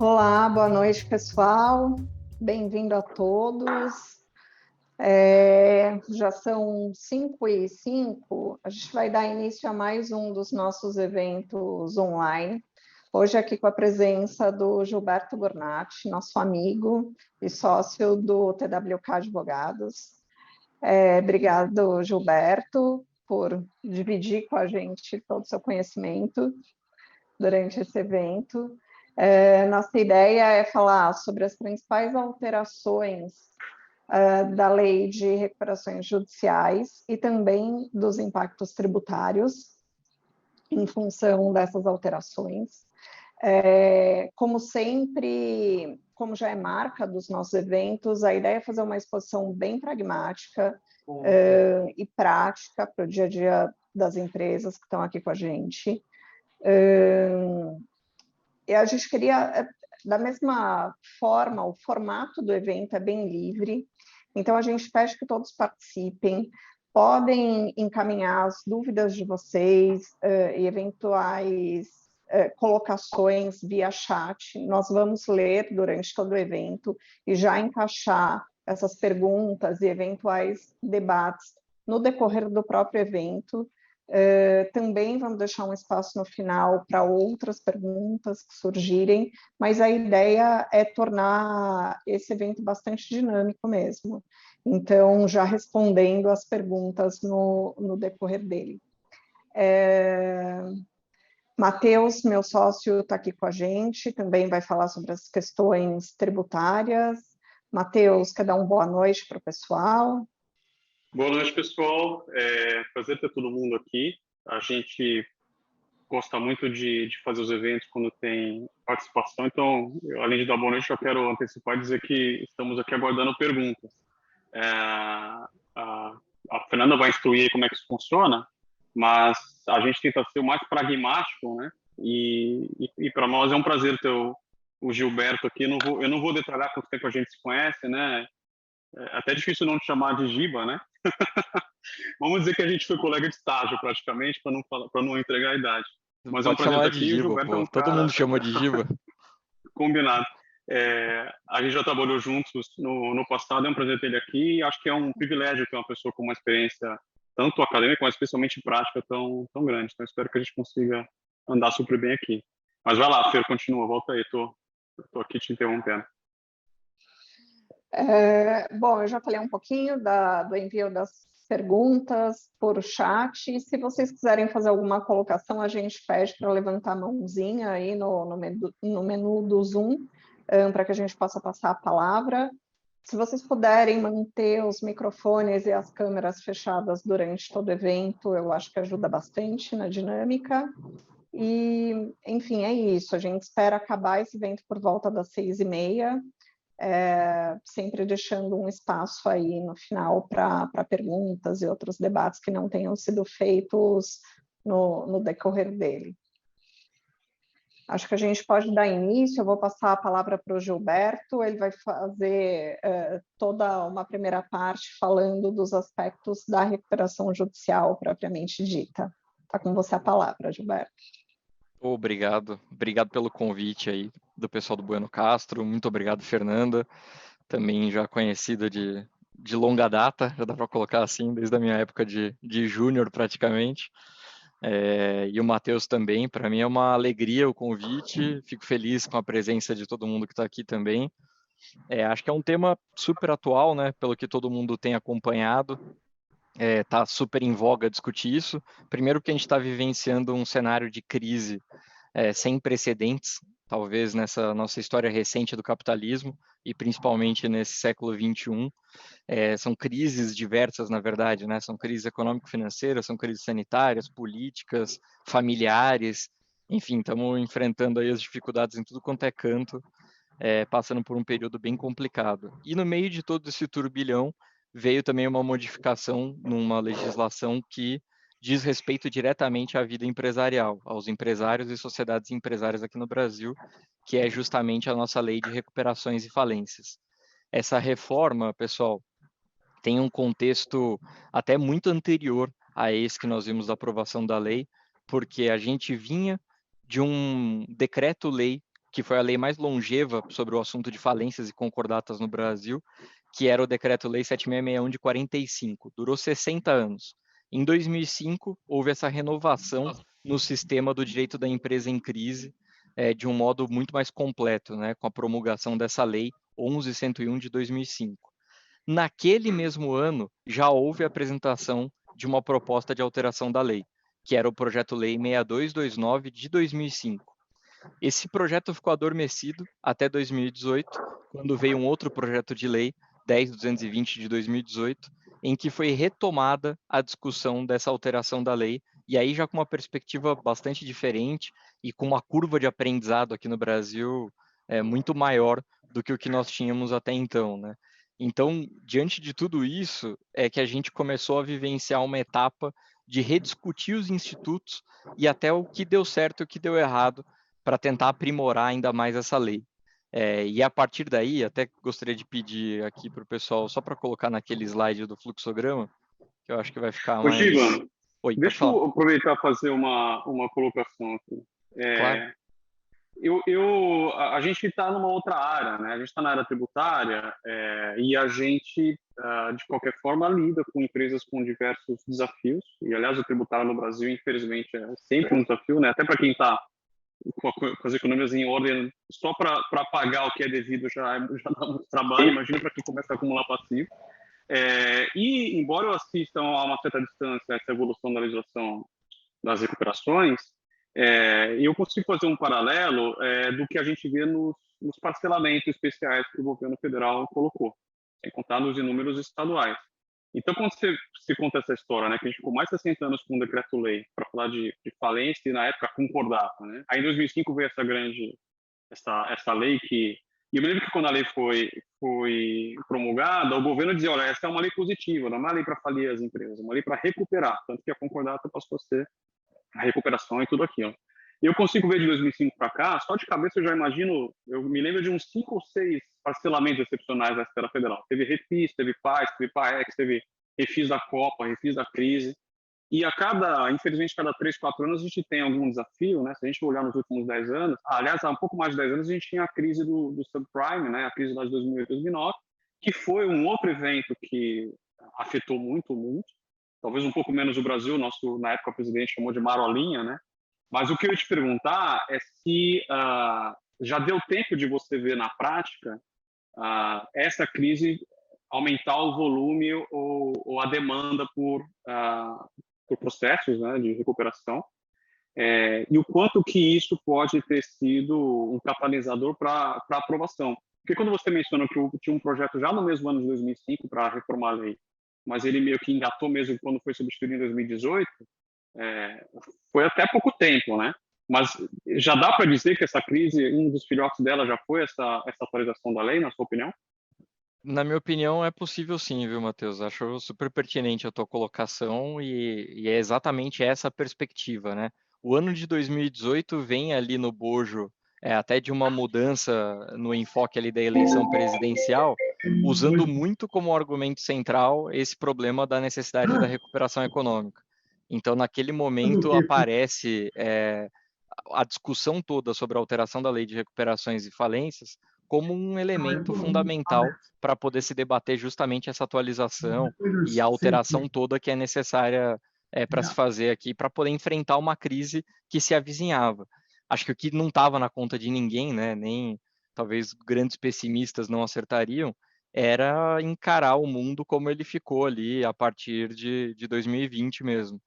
Olá, boa noite, pessoal. Bem-vindo a todos. Já são 5h05, a gente vai dar início a mais um dos nossos eventos online. Hoje aqui com a presença do Gilberto Gornati, nosso amigo e sócio do TWK Advogados. Obrigado, Gilberto, por dividir com a gente todo o seu conhecimento durante esse evento. Nossa ideia é falar sobre as principais alterações da Lei de Recuperações Judiciais e também dos impactos tributários em função dessas alterações. Como sempre, como já é marca dos nossos eventos, a ideia é fazer uma exposição bem pragmática e prática para o dia a dia das empresas que estão aqui com a gente. E a gente queria, da mesma forma, o formato do evento é bem livre, então a gente pede que todos participem, podem encaminhar as dúvidas de vocês e eventuais colocações via chat, nós vamos ler durante todo o evento e já encaixar essas perguntas e eventuais debates no decorrer do próprio evento. Também vamos deixar um espaço no final para outras perguntas que surgirem, mas a ideia é tornar esse evento bastante dinâmico mesmo. Então, já respondendo as perguntas no decorrer dele. Matheus, meu sócio, está aqui com a gente, também vai falar sobre as questões tributárias. Matheus, quer dar uma boa noite para o pessoal? Boa noite, pessoal. Prazer ter todo mundo aqui. A gente gosta muito de fazer os eventos quando tem participação, então, além de dar boa noite, eu quero antecipar e dizer que estamos aqui aguardando perguntas. A Fernanda vai instruir como é que isso funciona, mas a gente tenta ser o mais pragmático, né? E para nós é um prazer ter o Gilberto aqui. Eu não vou detalhar quanto tempo a gente se conhece, né? É até difícil não te chamar de Giba, né? Vamos dizer que a gente foi colega de estágio praticamente, para não entregar a idade. Mas é um Pode prazer chamar estar de aqui e o Giba, Gilberto é pô. um Todo mundo cara chama de Giba. combinado. A gente já trabalhou juntos no passado, é um prazer ter ele aqui e acho que é um privilégio ter uma pessoa com uma experiência tanto acadêmica, mas especialmente prática tão grande. Então espero que a gente consiga andar super bem aqui. Mas vai lá, Fer, continua, volta aí, tô aqui te interrompendo. Bom, eu já falei um pouquinho do envio das perguntas por chat. Se vocês quiserem fazer alguma colocação, a gente pede para levantar a mãozinha aí no menu do Zoom, para que a gente possa passar a palavra. Se vocês puderem manter os microfones e as câmeras fechadas durante todo o evento, eu acho que ajuda bastante na dinâmica. E, enfim, é isso. A gente espera acabar esse evento por volta das 6h30. Sempre deixando um espaço aí no final para perguntas e outros debates que não tenham sido feitos no decorrer dele. Acho que a gente pode dar início, eu vou passar a palavra para o Gilberto, ele vai fazer toda uma primeira parte falando dos aspectos da recuperação judicial propriamente dita. Está com você a palavra, Gilberto. Obrigado pelo convite aí do pessoal do Bueno Castro, muito obrigado, Fernanda, também já conhecida de longa data, já dá para colocar assim, desde a minha época de júnior praticamente, e o Matheus também. Para mim é uma alegria o convite, fico feliz com a presença de todo mundo que está aqui também. Acho que é um tema super atual, né, pelo que todo mundo tem acompanhado. Tá super em voga discutir isso. Primeiro que a gente está vivenciando um cenário de crise sem precedentes, talvez nessa nossa história recente do capitalismo, e principalmente nesse século XXI. São crises diversas, na verdade, né? São crises econômico-financeiras, são crises sanitárias, políticas, familiares, enfim, estamos enfrentando aí as dificuldades em tudo quanto é canto, passando por um período bem complicado. E no meio de todo esse turbilhão, veio também uma modificação numa legislação que diz respeito diretamente à vida empresarial, aos empresários e sociedades empresárias aqui no Brasil, que é justamente a nossa lei de recuperações e falências. Essa reforma, pessoal, tem um contexto até muito anterior a esse que nós vimos da aprovação da lei, porque a gente vinha de um decreto-lei que foi a lei mais longeva sobre o assunto de falências e concordatas no Brasil, que era o Decreto-Lei 7661 de 45. Durou 60 anos. Em 2005, houve essa renovação no sistema do direito da empresa em crise, de um modo muito mais completo, né, com a promulgação dessa lei 11.101 de 2005. Naquele mesmo ano, já houve a apresentação de uma proposta de alteração da lei, que era o Projeto-Lei 6229 de 2005. Esse projeto ficou adormecido até 2018, quando veio um outro projeto de lei, 10.220 de 2018, em que foi retomada a discussão dessa alteração da lei, e aí já com uma perspectiva bastante diferente e com uma curva de aprendizado aqui no Brasil muito maior do que o que nós tínhamos até então, né? Então, diante de tudo isso, é que a gente começou a vivenciar uma etapa de rediscutir os institutos e até o que deu certo e o que deu errado para tentar aprimorar ainda mais essa lei. E a partir daí, até gostaria de pedir aqui para o pessoal, só para colocar naquele slide do fluxograma, que eu acho que vai ficar Ô, mais... Giba, Oi, pode deixa eu falar. aproveitar e fazer uma colocação aqui. Claro. A gente está numa outra área, né? A gente está na área tributária e a gente, de qualquer forma, lida com empresas com diversos desafios. E, aliás, o tributário no Brasil, infelizmente, é sempre um desafio, né? Até para quem está com as economias em ordem, só para pagar o que é devido já dá muito trabalho. Imagina para quem começa a acumular passivo. E, embora eu assista a uma certa distância essa evolução da legislação das recuperações, eu consigo fazer um paralelo do que a gente vê nos parcelamentos especiais que o governo federal colocou, sem contar nos inúmeros estaduais. Então, quando se conta essa história, né, que a gente ficou mais de 60 anos com um decreto-lei para falar de falência e, na época, concordata, né? Aí, em 2005, veio essa lei que... E eu me lembro que quando a lei foi promulgada, o governo dizia, olha, essa é uma lei positiva, não é uma lei para falir as empresas, é uma lei para recuperar, tanto que a concordata passou a ser a recuperação e tudo aquilo. Eu consigo ver de 2005 para cá, só de cabeça eu já imagino, eu me lembro de uns 5 ou 6 parcelamentos excepcionais da esfera federal. Teve refis, teve PAEX, teve PAEX, teve refis da Copa, refis da crise. E infelizmente, cada 3, 4 anos a gente tem algum desafio, né? Se a gente olhar nos últimos 10 anos, aliás, há um pouco mais de 10 anos a gente tinha a crise do subprime, né? A crise lá de 2008, 2009, que foi um outro evento que afetou muito o mundo. Talvez um pouco menos o Brasil, na época o presidente chamou de marolinha, né? Mas o que eu ia te perguntar é se já deu tempo de você ver na prática essa crise aumentar o volume ou a demanda por processos, né, de recuperação, e o quanto que isso pode ter sido um catalisador para aprovação. Porque quando você menciona que tinha um projeto já no mesmo ano de 2005 para reformar a lei, mas ele meio que engatou mesmo quando foi substituído em 2018, foi até pouco tempo, né? Mas já dá para dizer que essa crise, um dos filhotes dela já foi essa atualização da lei, na sua opinião? Na minha opinião, é possível sim, viu, Matheus? Acho super pertinente a tua colocação e é exatamente essa a perspectiva, né? O ano de 2018 vem ali no bojo até de uma mudança no enfoque ali da eleição presidencial, usando muito como argumento central esse problema da necessidade da recuperação econômica. Então, naquele momento, aparece a discussão toda sobre a alteração da lei de recuperações e falências como um elemento fundamental para poder se debater justamente essa atualização e a alteração toda que é necessária para se fazer aqui, para poder enfrentar uma crise que se avizinhava. Acho que o que não estava na conta de ninguém, né, nem talvez grandes pessimistas não acertariam, era encarar o mundo como ele ficou ali a partir de 2020 mesmo.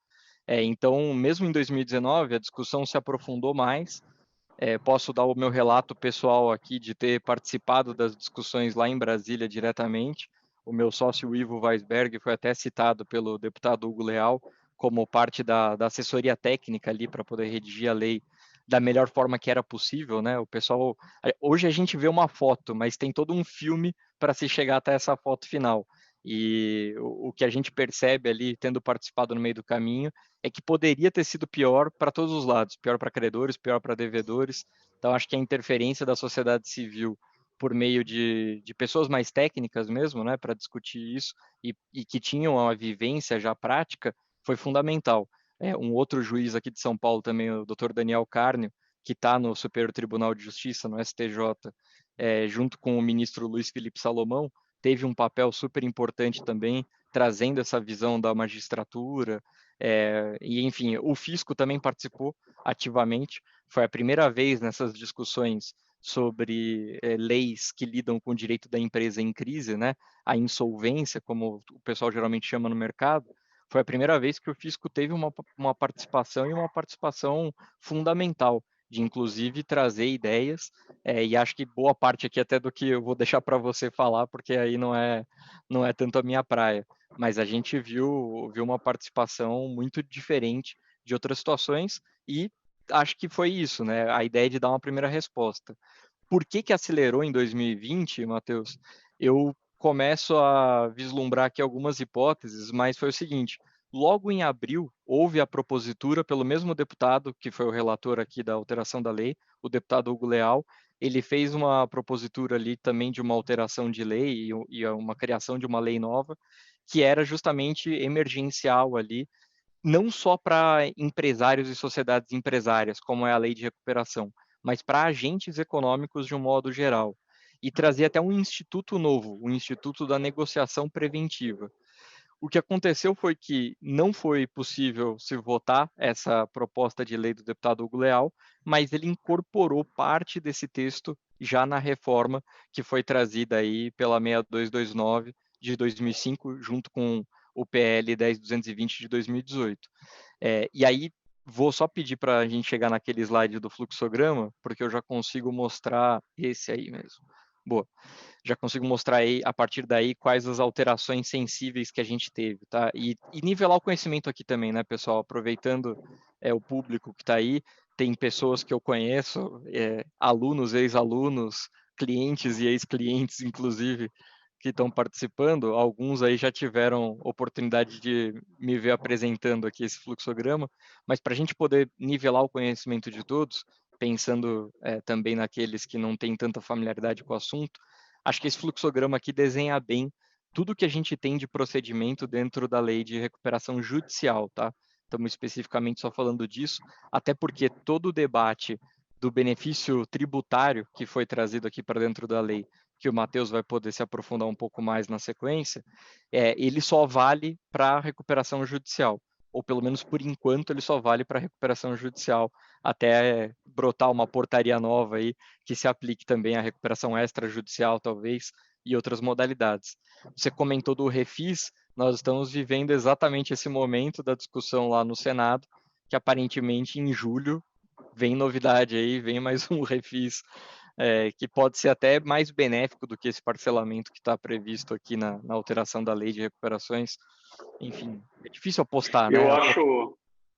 Então, mesmo em 2019, a discussão se aprofundou mais. Posso dar o meu relato pessoal aqui de ter participado das discussões lá em Brasília diretamente. O meu sócio Ivo Weisberg foi até citado pelo deputado Hugo Leal como parte da assessoria técnica ali para poder redigir a lei da melhor forma que era possível, né? O pessoal, hoje a gente vê uma foto, mas tem todo um filme para se chegar até essa foto final. E o que a gente percebe ali, tendo participado no meio do caminho, é que poderia ter sido pior para todos os lados, pior para credores, pior para devedores. Então, acho que a interferência da sociedade civil por meio de pessoas mais técnicas mesmo, né, para discutir isso, e que tinham uma vivência já prática, foi fundamental. Um outro juiz aqui de São Paulo também, o Dr. Daniel Carnio, que está no Superior Tribunal de Justiça, no STJ, junto com o ministro Luiz Felipe Salomão, teve um papel super importante também, trazendo essa visão da magistratura, e enfim, o fisco também participou ativamente, foi a primeira vez nessas discussões sobre leis que lidam com o direito da empresa em crise, né, a insolvência, como o pessoal geralmente chama no mercado, foi a primeira vez que o fisco teve uma participação, e uma participação fundamental, de inclusive trazer ideias, e acho que boa parte aqui até do que eu vou deixar para você falar, porque aí não é tanto a minha praia, mas a gente viu uma participação muito diferente de outras situações, e acho que foi isso, né? A ideia de dar uma primeira resposta. Por que acelerou em 2020, Matheus? Eu começo a vislumbrar aqui algumas hipóteses, mas foi o seguinte: logo em abril, houve a propositura pelo mesmo deputado, que foi o relator aqui da alteração da lei, o deputado Hugo Leal. Ele fez uma propositura ali também de uma alteração de lei e uma criação de uma lei nova, que era justamente emergencial ali, não só para empresários e sociedades empresárias, como é a lei de recuperação, mas para agentes econômicos de um modo geral. E trazer até um instituto novo, o Instituto da Negociação Preventiva. O que aconteceu foi que não foi possível se votar essa proposta de lei do deputado Hugo Leal, mas ele incorporou parte desse texto já na reforma que foi trazida aí pela 6229 de 2005, junto com o PL 10220 de 2018. E aí, vou só pedir para a gente chegar naquele slide do fluxograma, porque eu já consigo mostrar esse aí mesmo. Boa. Já consigo mostrar aí, a partir daí, quais as alterações sensíveis que a gente teve, tá? E nivelar o conhecimento aqui também, né, pessoal? Aproveitando o público que está aí, tem pessoas que eu conheço, alunos, ex-alunos, clientes e ex-clientes, inclusive, que estão participando. Alguns aí já tiveram oportunidade de me ver apresentando aqui esse fluxograma, mas para a gente poder nivelar o conhecimento de todos, pensando também naqueles que não têm tanta familiaridade com o assunto, acho que esse fluxograma aqui desenha bem tudo que a gente tem de procedimento dentro da lei de recuperação judicial, tá? Estamos especificamente só falando disso, até porque todo o debate do benefício tributário que foi trazido aqui para dentro da lei, que o Matheus vai poder se aprofundar um pouco mais na sequência, ele só vale para recuperação judicial, ou pelo menos por enquanto ele só vale para recuperação judicial, até brotar uma portaria nova aí que se aplique também à recuperação extrajudicial, talvez, e outras modalidades. Você comentou do refis, nós estamos vivendo exatamente esse momento da discussão lá no Senado, que aparentemente em julho vem novidade aí, vem mais um refis, que pode ser até mais benéfico do que esse parcelamento que está previsto aqui na alteração da lei de recuperações. Enfim, é difícil apostar, né?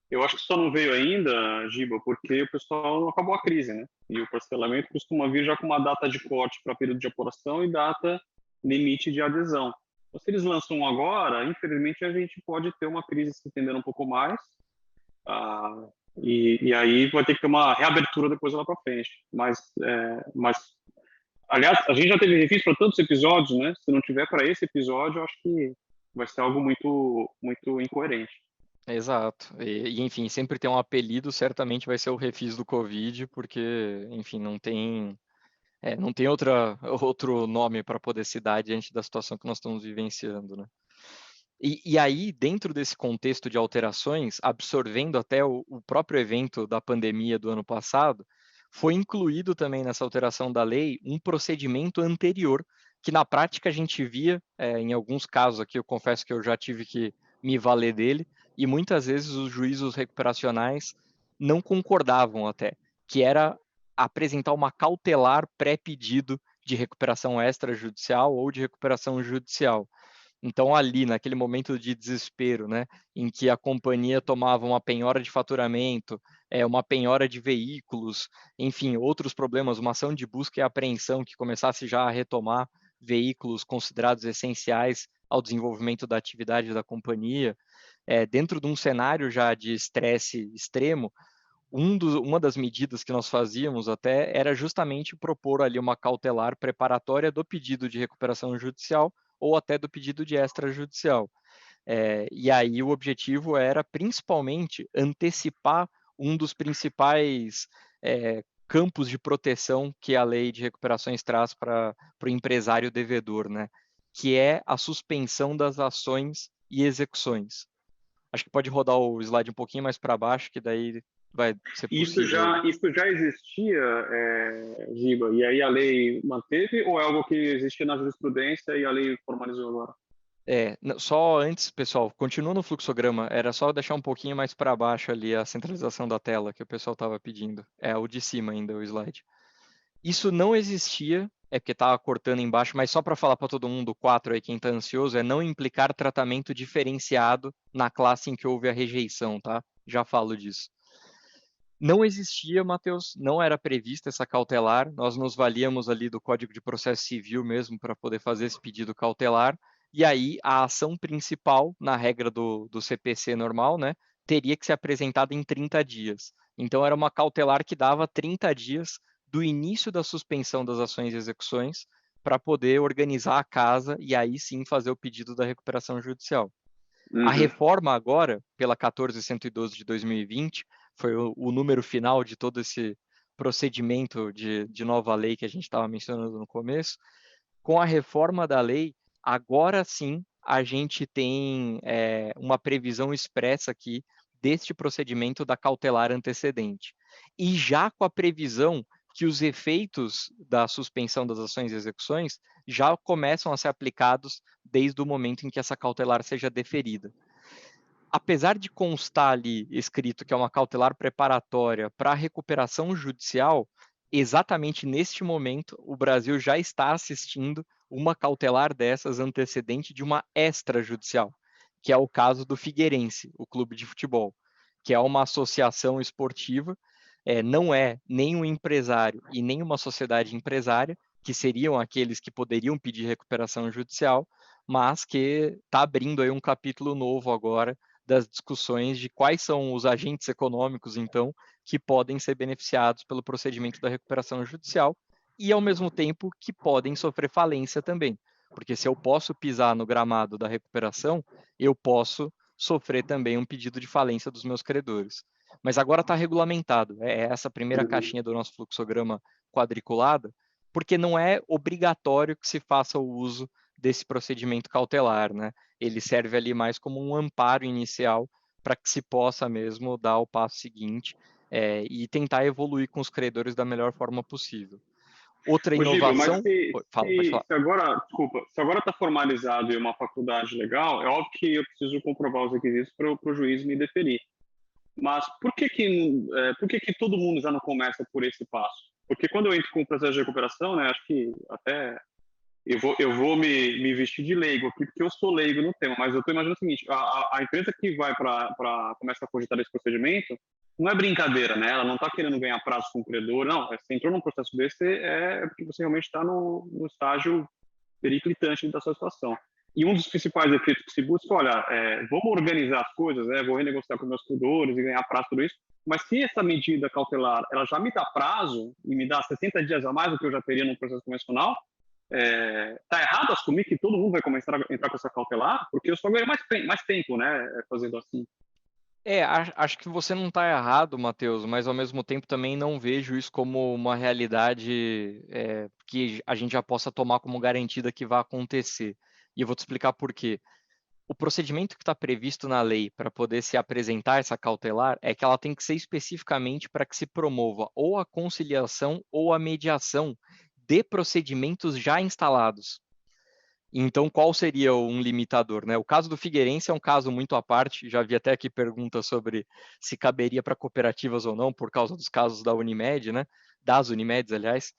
Eu acho que só não veio ainda, Giba, porque o pessoal acabou a crise, né? E o parcelamento costuma vir já com uma data de corte para período de apuração e data limite de adesão. Então, se eles lançam agora, infelizmente a gente pode ter uma crise se estendendo um pouco mais, e aí vai ter que ter uma reabertura depois lá para frente. Mas, aliás, a gente já teve refis para tantos episódios, né? Se não tiver para esse episódio, eu acho que vai ser algo muito, muito incoerente. Exato. Enfim, sempre tem um apelido, certamente vai ser o refis do Covid, porque, enfim, não tem outro nome para poder se dar diante da situação que nós estamos vivenciando, né? E aí, dentro desse contexto de alterações, absorvendo até o próprio evento da pandemia do ano passado, foi incluído também nessa alteração da lei um procedimento anterior, que na prática a gente via, em alguns casos aqui, eu confesso que eu já tive que me valer dele, e muitas vezes os juízos recuperacionais não concordavam até, que era apresentar uma cautelar pré-pedido de recuperação extrajudicial ou de recuperação judicial. Então, ali, naquele momento de desespero, né, em que a companhia tomava uma penhora de faturamento, uma penhora de veículos, enfim, outros problemas, uma ação de busca e apreensão que começasse já a retomar veículos considerados essenciais ao desenvolvimento da atividade da companhia, dentro de um cenário já de estresse extremo, uma das medidas que nós fazíamos até era justamente propor ali uma cautelar preparatória do pedido de recuperação judicial ou até do pedido de extrajudicial. E aí o objetivo era principalmente antecipar um dos principais campos de proteção que a lei de recuperações traz para o empresário devedor, né? Que é a suspensão das ações e execuções. Acho que pode rodar o slide um pouquinho mais para baixo, que daí vai ser possível. Isso já existia, Giba, e aí a lei manteve, ou é algo que existia na jurisprudência e a lei formalizou agora? Só antes, pessoal, continua no fluxograma, era só deixar um pouquinho mais para baixo ali a centralização da tela que o pessoal estava pedindo. É o de cima ainda, o slide. Isso não existia, porque estava cortando embaixo, mas só para falar para todo mundo, 4 aí, quem está ansioso, é não implicar tratamento diferenciado na classe em que houve a rejeição, tá? Já falo disso. Não existia, Matheus, não era prevista essa cautelar, nós nos valíamos ali do Código de Processo Civil mesmo para poder fazer esse pedido cautelar, e aí a ação principal, na regra do CPC normal, né, teria que ser apresentada em 30 dias. Então era uma cautelar que dava 30 dias do início da suspensão das ações e execuções para poder organizar a casa e aí sim fazer o pedido da recuperação judicial. A reforma agora, pela 14.112 de 2020, foi o número final de todo esse procedimento de nova lei que a gente estava mencionando no começo. Com a reforma da lei, agora sim a gente tem uma previsão expressa aqui deste procedimento da cautelar antecedente. E já com a previsão que os efeitos da suspensão das ações e execuções já começam a ser aplicados desde o momento em que essa cautelar seja deferida. Apesar de constar ali escrito que é uma cautelar preparatória para a recuperação judicial, exatamente neste momento o Brasil já está assistindo uma cautelar dessas antecedente de uma extrajudicial, que é o caso do Figueirense, o clube de futebol, que é uma associação esportiva, não é nem um empresário e nem uma sociedade empresária, que seriam aqueles que poderiam pedir recuperação judicial, mas que está abrindo aí um capítulo novo agora das discussões de quais são os agentes econômicos, então, que podem ser beneficiados pelo procedimento da recuperação judicial e, ao mesmo tempo, que podem sofrer falência também. Porque se eu posso pisar no gramado da recuperação, eu posso sofrer também um pedido de falência dos meus credores. Mas agora está regulamentado, é essa primeira caixinha do nosso fluxograma quadriculada, porque não é obrigatório que se faça o uso desse procedimento cautelar, né? Ele serve ali mais como um amparo inicial para que se possa mesmo dar o passo seguinte e tentar evoluir com os credores da melhor forma possível. Outra inovação... Pode falar. Se agora está formalizado em uma faculdade legal, é óbvio que eu preciso comprovar os requisitos para o juiz me deferir. Mas por que todo mundo já não começa por esse passo? Porque quando eu entro com o processo de recuperação, né, acho que até eu vou me vestir de leigo aqui, porque eu sou leigo no tema, mas eu estou imaginando o seguinte, a empresa que vai para começar a cogitar esse procedimento, não é brincadeira, né? Ela não está querendo ganhar prazo com o credor, não. Você entrou num processo desse, porque você realmente está no estágio periclitante da sua situação. E um dos principais efeitos que se busca, olha, vamos organizar as coisas, vou renegociar com meus credores e ganhar prazo, tudo isso, mas se essa medida cautelar, ela já me dá prazo e me dá 60 dias a mais do que eu já teria no processo convencional, tá errado assumir que todo mundo vai começar a entrar com essa cautelar? Porque eu só ganho mais tempo, né, fazendo assim. Acho que você não está errado, Matheus, mas ao mesmo tempo também não vejo isso como uma realidade que a gente já possa tomar como garantida que vai acontecer. E eu vou te explicar por quê. O procedimento que está previsto na lei para poder se apresentar essa cautelar é que ela tem que ser especificamente para que se promova ou a conciliação ou a mediação de procedimentos já instalados. Então, qual seria um limitador, né? O caso do Figueirense é um caso muito à parte, já vi até aqui perguntas sobre se caberia para cooperativas ou não, por causa dos casos da Unimed, né? Das Unimeds, aliás,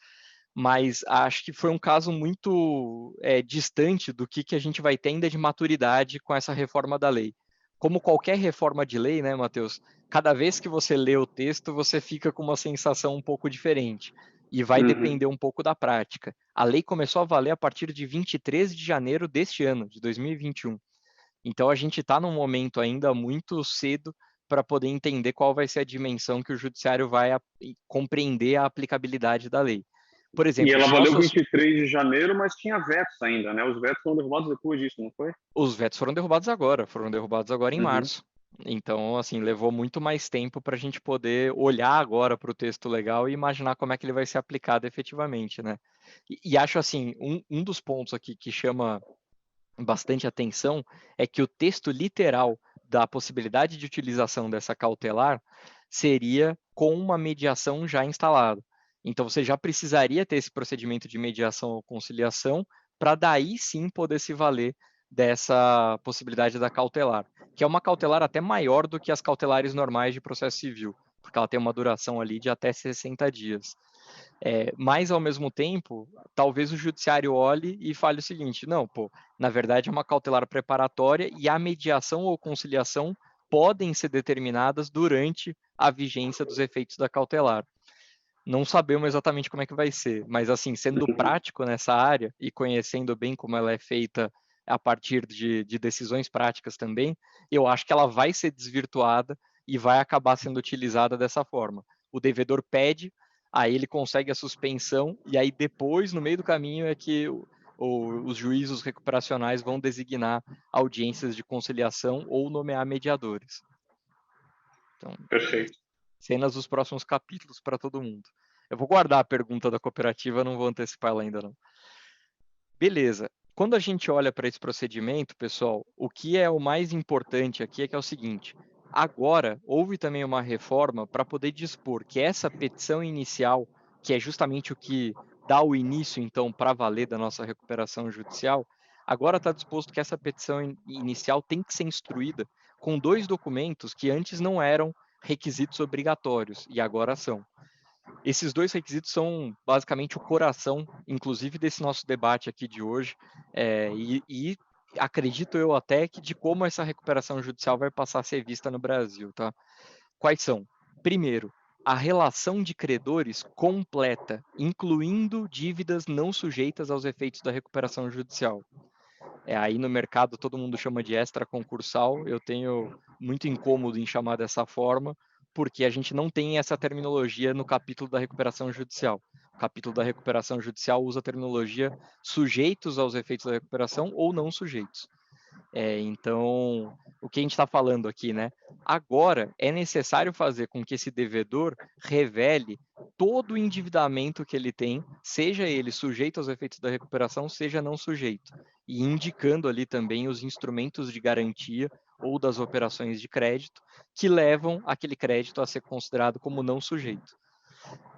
mas acho que foi um caso muito distante do que a gente vai ter ainda de maturidade com essa reforma da lei. Como qualquer reforma de lei, né, Matheus? Cada vez que você lê o texto, você fica com uma sensação um pouco diferente. E vai depender um pouco da prática. A lei começou a valer a partir de 23 de janeiro deste ano, de 2021. Então, a gente está num momento ainda muito cedo para poder entender qual vai ser a dimensão que o judiciário vai compreender a aplicabilidade da lei. Por exemplo, e ela valeu 23 de janeiro, mas tinha vetos ainda, né? Os vetos foram derrubados depois disso, não foi? Os vetos foram derrubados agora em março. Então, assim, levou muito mais tempo para a gente poder olhar agora para o texto legal e imaginar como é que ele vai ser aplicado efetivamente, né? E acho, assim, um dos pontos aqui que chama bastante atenção é que o texto literal da possibilidade de utilização dessa cautelar seria com uma mediação já instalada. Então, você já precisaria ter esse procedimento de mediação ou conciliação para daí sim poder se valer dessa possibilidade da cautelar, que é uma cautelar até maior do que as cautelares normais de processo civil, porque ela tem uma duração ali de até 60 dias. Mas, ao mesmo tempo, talvez o judiciário olhe e fale o seguinte: não, pô, na verdade é uma cautelar preparatória e a mediação ou conciliação podem ser determinadas durante a vigência dos efeitos da cautelar. Não sabemos exatamente como é que vai ser, mas, assim, sendo prático nessa área e conhecendo bem como ela é feita a partir de decisões práticas também, eu acho que ela vai ser desvirtuada e vai acabar sendo utilizada dessa forma. O devedor pede, aí ele consegue a suspensão, e aí depois, no meio do caminho, é que os juízos recuperacionais vão designar audiências de conciliação ou nomear mediadores. Então, Perfeito. cenas dos próximos capítulos para todo mundo. Eu vou guardar a pergunta da cooperativa, não vou antecipar ela ainda não. Beleza. Quando a gente olha para esse procedimento, pessoal, o que é o mais importante aqui é que é o seguinte: agora houve também uma reforma para poder dispor que essa petição inicial, que é justamente o que dá o início, então, para valer da nossa recuperação judicial, agora está disposto que essa petição inicial tem que ser instruída com 2 documentos que antes não eram requisitos obrigatórios e agora são. Esses 2 requisitos são basicamente o coração, inclusive, desse nosso debate aqui de hoje, e acredito eu até que de como essa recuperação judicial vai passar a ser vista no Brasil, tá? Quais são? Primeiro, a relação de credores completa, incluindo dívidas não sujeitas aos efeitos da recuperação judicial. Aí no mercado todo mundo chama de extraconcursal, eu tenho muito incômodo em chamar dessa forma, porque a gente não tem essa terminologia no capítulo da recuperação judicial. O capítulo da recuperação judicial usa a terminologia sujeitos aos efeitos da recuperação ou não sujeitos. Então, o que a gente está falando aqui, né? Agora é necessário fazer com que esse devedor revele todo o endividamento que ele tem, seja ele sujeito aos efeitos da recuperação, seja não sujeito, e indicando ali também os instrumentos de garantia ou das operações de crédito que levam aquele crédito a ser considerado como não sujeito.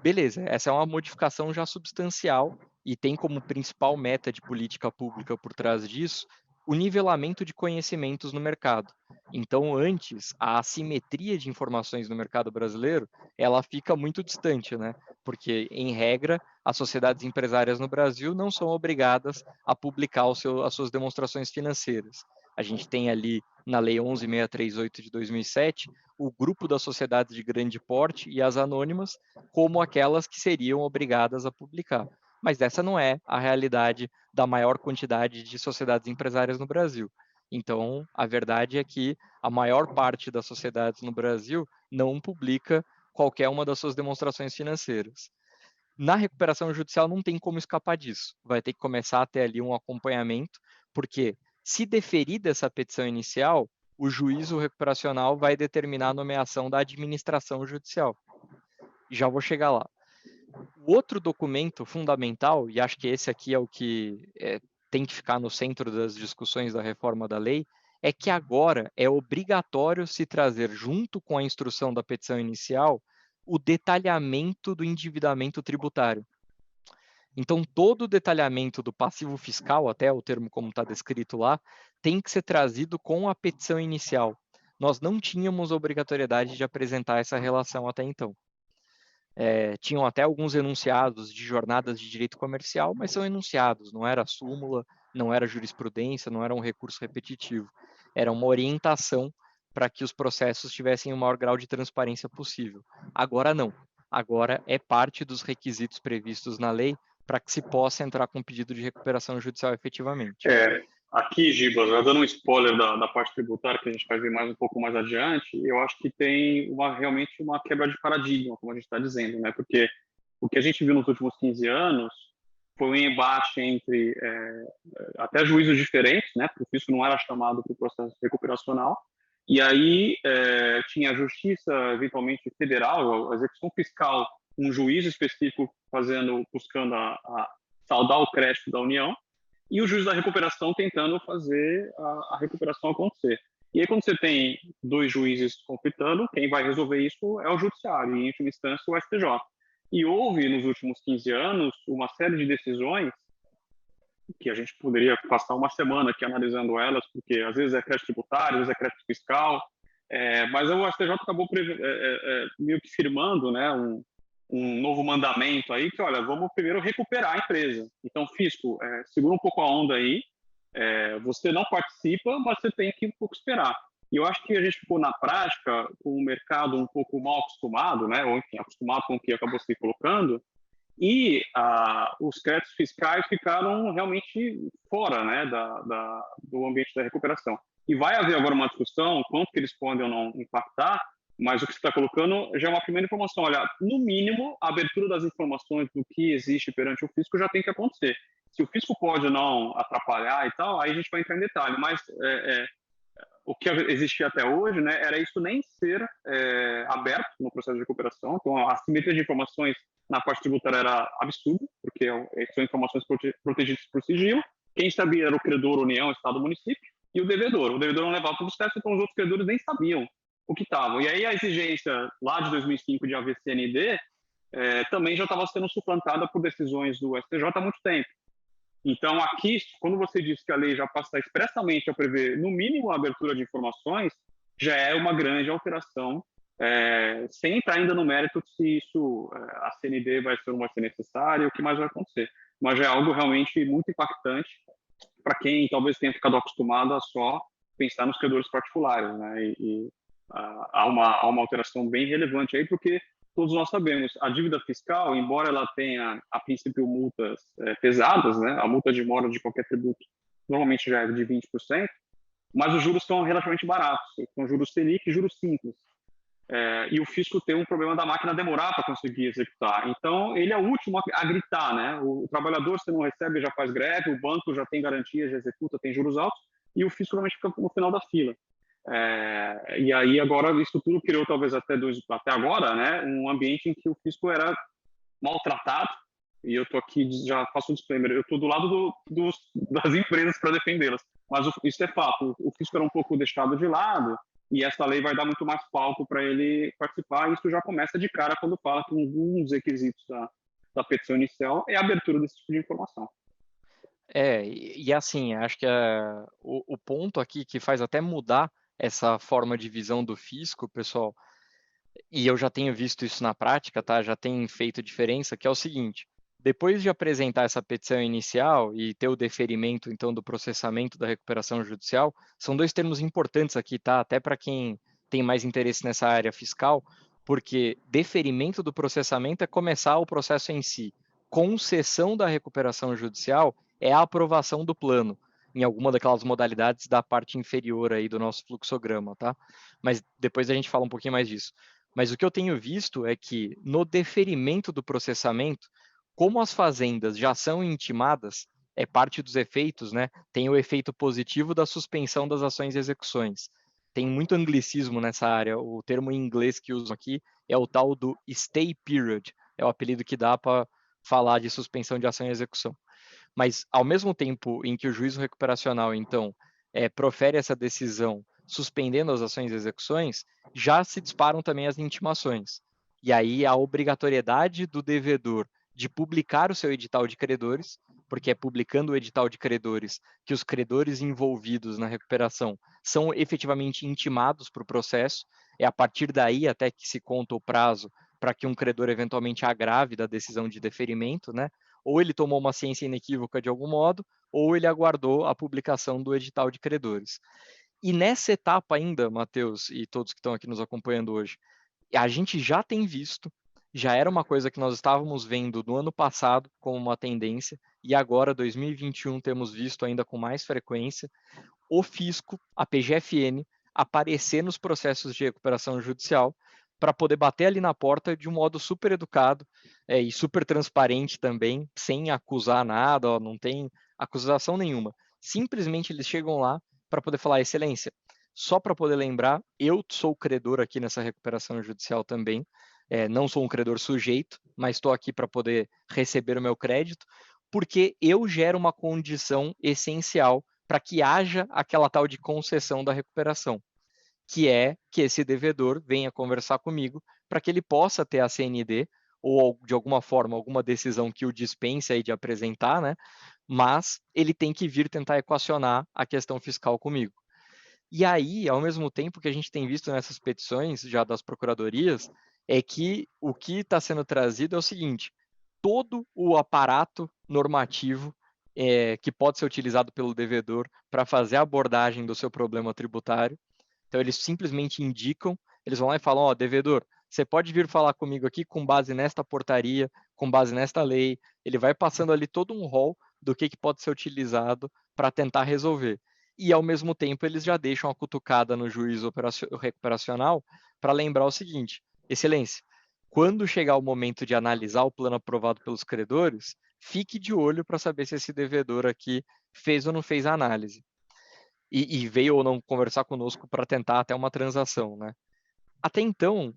Beleza, essa é uma modificação já substancial e tem como principal meta de política pública por trás disso o nivelamento de conhecimentos no mercado. Então, antes, a assimetria de informações no mercado brasileiro, ela fica muito distante, né? Porque, em regra, as sociedades empresárias no Brasil não são obrigadas a publicar as suas demonstrações financeiras. A gente tem ali, na Lei 11.638 de 2007, o grupo das sociedades de grande porte e as anônimas, como aquelas que seriam obrigadas a publicar. Mas essa não é a realidade da maior quantidade de sociedades empresárias no Brasil. Então, a verdade é que a maior parte das sociedades no Brasil não publica qualquer uma das suas demonstrações financeiras. Na recuperação judicial não tem como escapar disso. Vai ter que começar a ter ali um acompanhamento, porque se deferida essa petição inicial, o juízo recuperacional vai determinar a nomeação da administração judicial. Já vou chegar lá. O outro documento fundamental, e acho que esse aqui é o que tem que ficar no centro das discussões da reforma da lei, é que agora é obrigatório se trazer, junto com a instrução da petição inicial, o detalhamento do endividamento tributário. Então, todo o detalhamento do passivo fiscal, até o termo como está descrito lá, tem que ser trazido com a petição inicial. Nós não tínhamos obrigatoriedade de apresentar essa relação até então. Tinham até alguns enunciados de jornadas de direito comercial, mas são enunciados, não era súmula, não era jurisprudência, não era um recurso repetitivo. Era uma orientação para que os processos tivessem o maior grau de transparência possível. Agora não. Agora é parte dos requisitos previstos na lei para que se possa entrar com pedido de recuperação judicial efetivamente. Aqui, Giba, já dando um spoiler da parte tributária, que a gente vai ver um pouco mais adiante, eu acho que tem realmente uma quebra de paradigma, como a gente está dizendo, né? Porque o que a gente viu nos últimos 15 anos foi um embate entre até juízos diferentes, né? Porque isso não era chamado para o processo recuperacional, E aí tinha a Justiça, eventualmente federal, a execução fiscal, um juiz específico buscando a saldar o crédito da União, e o juiz da recuperação tentando fazer a recuperação acontecer. E aí, quando você tem dois juízes conflitando, quem vai resolver isso é o judiciário, e em última instância o STJ. E houve, nos últimos 15 anos, uma série de decisões que a gente poderia passar uma semana aqui analisando elas, porque às vezes é crédito tributário, às vezes é crédito fiscal, mas o STJ acabou meio que firmando, né, um novo mandamento aí, que, olha, vamos primeiro recuperar a empresa. Então, fisco, segura um pouco a onda aí, você não participa, mas você tem que um pouco esperar. E eu acho que a gente ficou, na prática, com o mercado um pouco mal acostumado, né, ou enfim, acostumado com o que acabou se colocando, e os créditos fiscais ficaram realmente fora, né, do ambiente da recuperação. E vai haver agora uma discussão, quanto que eles podem ou não impactar, mas o que você está colocando já é uma primeira informação. Olha, no mínimo, a abertura das informações do que existe perante o fisco já tem que acontecer. Se o fisco pode ou não atrapalhar e tal, aí a gente vai entrar em detalhe, mas o que existia até hoje, né, era isso nem ser aberto no processo de recuperação. Então, a simetria de informações na parte tributária era absurda, porque são informações protegidas por sigilo. Quem sabia era o credor, União, Estado, Município, e o devedor. O devedor não levava para o processo, então os outros credores nem sabiam o que estavam. E aí a exigência lá de 2005 de AVCND também já estava sendo suplantada por decisões do STJ há muito tempo. Então, aqui, quando você diz que a lei já passa expressamente a prever, no mínimo, a abertura de informações, já é uma grande alteração, sem entrar ainda no mérito de se isso, a CND vai ser ou não vai ser necessária, o que mais vai acontecer. Mas já é algo realmente muito impactante para quem talvez tenha ficado acostumado a só pensar nos credores particulares, né? Há uma alteração bem relevante aí, porque todos nós sabemos, a dívida fiscal, embora ela tenha, a princípio, multas pesadas, né? A multa de mora de qualquer tributo normalmente já é de 20%, mas os juros são relativamente baratos, são juros Selic e juros simples. E o fisco tem um problema da máquina demorar para conseguir executar. Então, ele é o último a gritar, né? O trabalhador, se não recebe, já faz greve, o banco já tem garantia, já executa, tem juros altos, e o fisco normalmente fica no final da fila. E aí agora isso tudo criou, talvez até agora, né, um ambiente em que o fisco era maltratado, e eu estou aqui, já faço um disclaimer, eu estou do lado das empresas para defendê-las, mas isso é fato, o fisco era um pouco deixado de lado, e essa lei vai dar muito mais palco para ele participar, e isso já começa de cara quando fala que um dos requisitos da petição inicial é a abertura desse tipo de informação. E assim, acho que o ponto aqui que faz até mudar essa forma de visão do fisco, pessoal, e eu já tenho visto isso na prática, tá? Já tem feito diferença, que é o seguinte: depois de apresentar essa petição inicial e ter o deferimento, então, do processamento da recuperação judicial, são dois termos importantes aqui, tá? Até para quem tem mais interesse nessa área fiscal, porque deferimento do processamento é começar o processo em si. Concessão da recuperação judicial é a aprovação do plano, em alguma daquelas modalidades da parte inferior aí do nosso fluxograma, tá? Mas depois a gente fala um pouquinho mais disso. Mas o que eu tenho visto é que no deferimento do processamento, como as fazendas já são intimadas, é parte dos efeitos, né? Tem o efeito positivo da suspensão das ações e execuções. Tem muito anglicismo nessa área. O termo em inglês que usam aqui é o tal do stay period. É o apelido que dá para falar de suspensão de ação e execução. Mas, ao mesmo tempo em que o juízo recuperacional, então, profere essa decisão suspendendo as ações e execuções, já se disparam também as intimações. E aí a obrigatoriedade do devedor de publicar o seu edital de credores, porque é publicando o edital de credores que os credores envolvidos na recuperação são efetivamente intimados para o processo, é a partir daí até que se conta o prazo para que um credor eventualmente agrave da decisão de deferimento, né? Ou ele tomou uma ciência inequívoca de algum modo, ou ele aguardou a publicação do edital de credores. E nessa etapa ainda, Matheus e todos que estão aqui nos acompanhando hoje, a gente já tem visto, já era uma coisa que nós estávamos vendo no ano passado como uma tendência, e agora, 2021, temos visto ainda com mais frequência, o fisco, a PGFN, aparecer nos processos de recuperação judicial para poder bater ali na porta de um modo super educado e super transparente também, sem acusar nada, não tem acusação nenhuma. Simplesmente eles chegam lá para poder falar: excelência, só para poder lembrar, eu sou credor aqui nessa recuperação judicial também, não sou um credor sujeito, mas estou aqui para poder receber o meu crédito, porque eu gero uma condição essencial para que haja aquela tal de concessão da recuperação, que é que esse devedor venha conversar comigo para que ele possa ter a CND ou, de alguma forma, alguma decisão que o dispense aí de apresentar, né? Mas ele tem que vir tentar equacionar a questão fiscal comigo. E aí, ao mesmo tempo que a gente tem visto nessas petições já das procuradorias, é que o que está sendo trazido é o seguinte: todo o aparato normativo que pode ser utilizado pelo devedor para fazer a abordagem do seu problema tributário. Então, eles simplesmente indicam, eles vão lá e falam, devedor, você pode vir falar comigo aqui com base nesta portaria, com base nesta lei. Ele vai passando ali todo um rol do que pode ser utilizado para tentar resolver. E, ao mesmo tempo, eles já deixam a cutucada no juízo recuperacional para lembrar o seguinte: excelência, quando chegar o momento de analisar o plano aprovado pelos credores, fique de olho para saber se esse devedor aqui fez ou não fez a análise. E veio ou não conversar conosco para tentar até uma transação, né? Até então,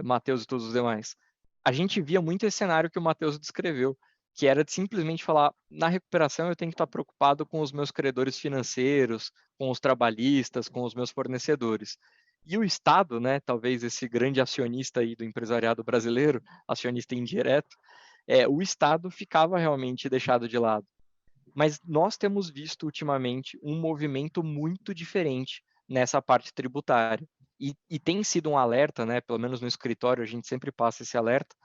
Matheus e todos os demais, a gente via muito esse cenário que o Matheus descreveu, que era de simplesmente falar, na recuperação eu tenho que estar preocupado com os meus credores financeiros, com os trabalhistas, com os meus fornecedores. E o Estado, né, talvez esse grande acionista aí do empresariado brasileiro, acionista indireto, o Estado ficava realmente deixado de lado. Mas nós temos visto ultimamente um movimento muito diferente nessa parte tributária. E tem sido um alerta, né? Pelo menos no escritório a gente sempre passa esse alerta,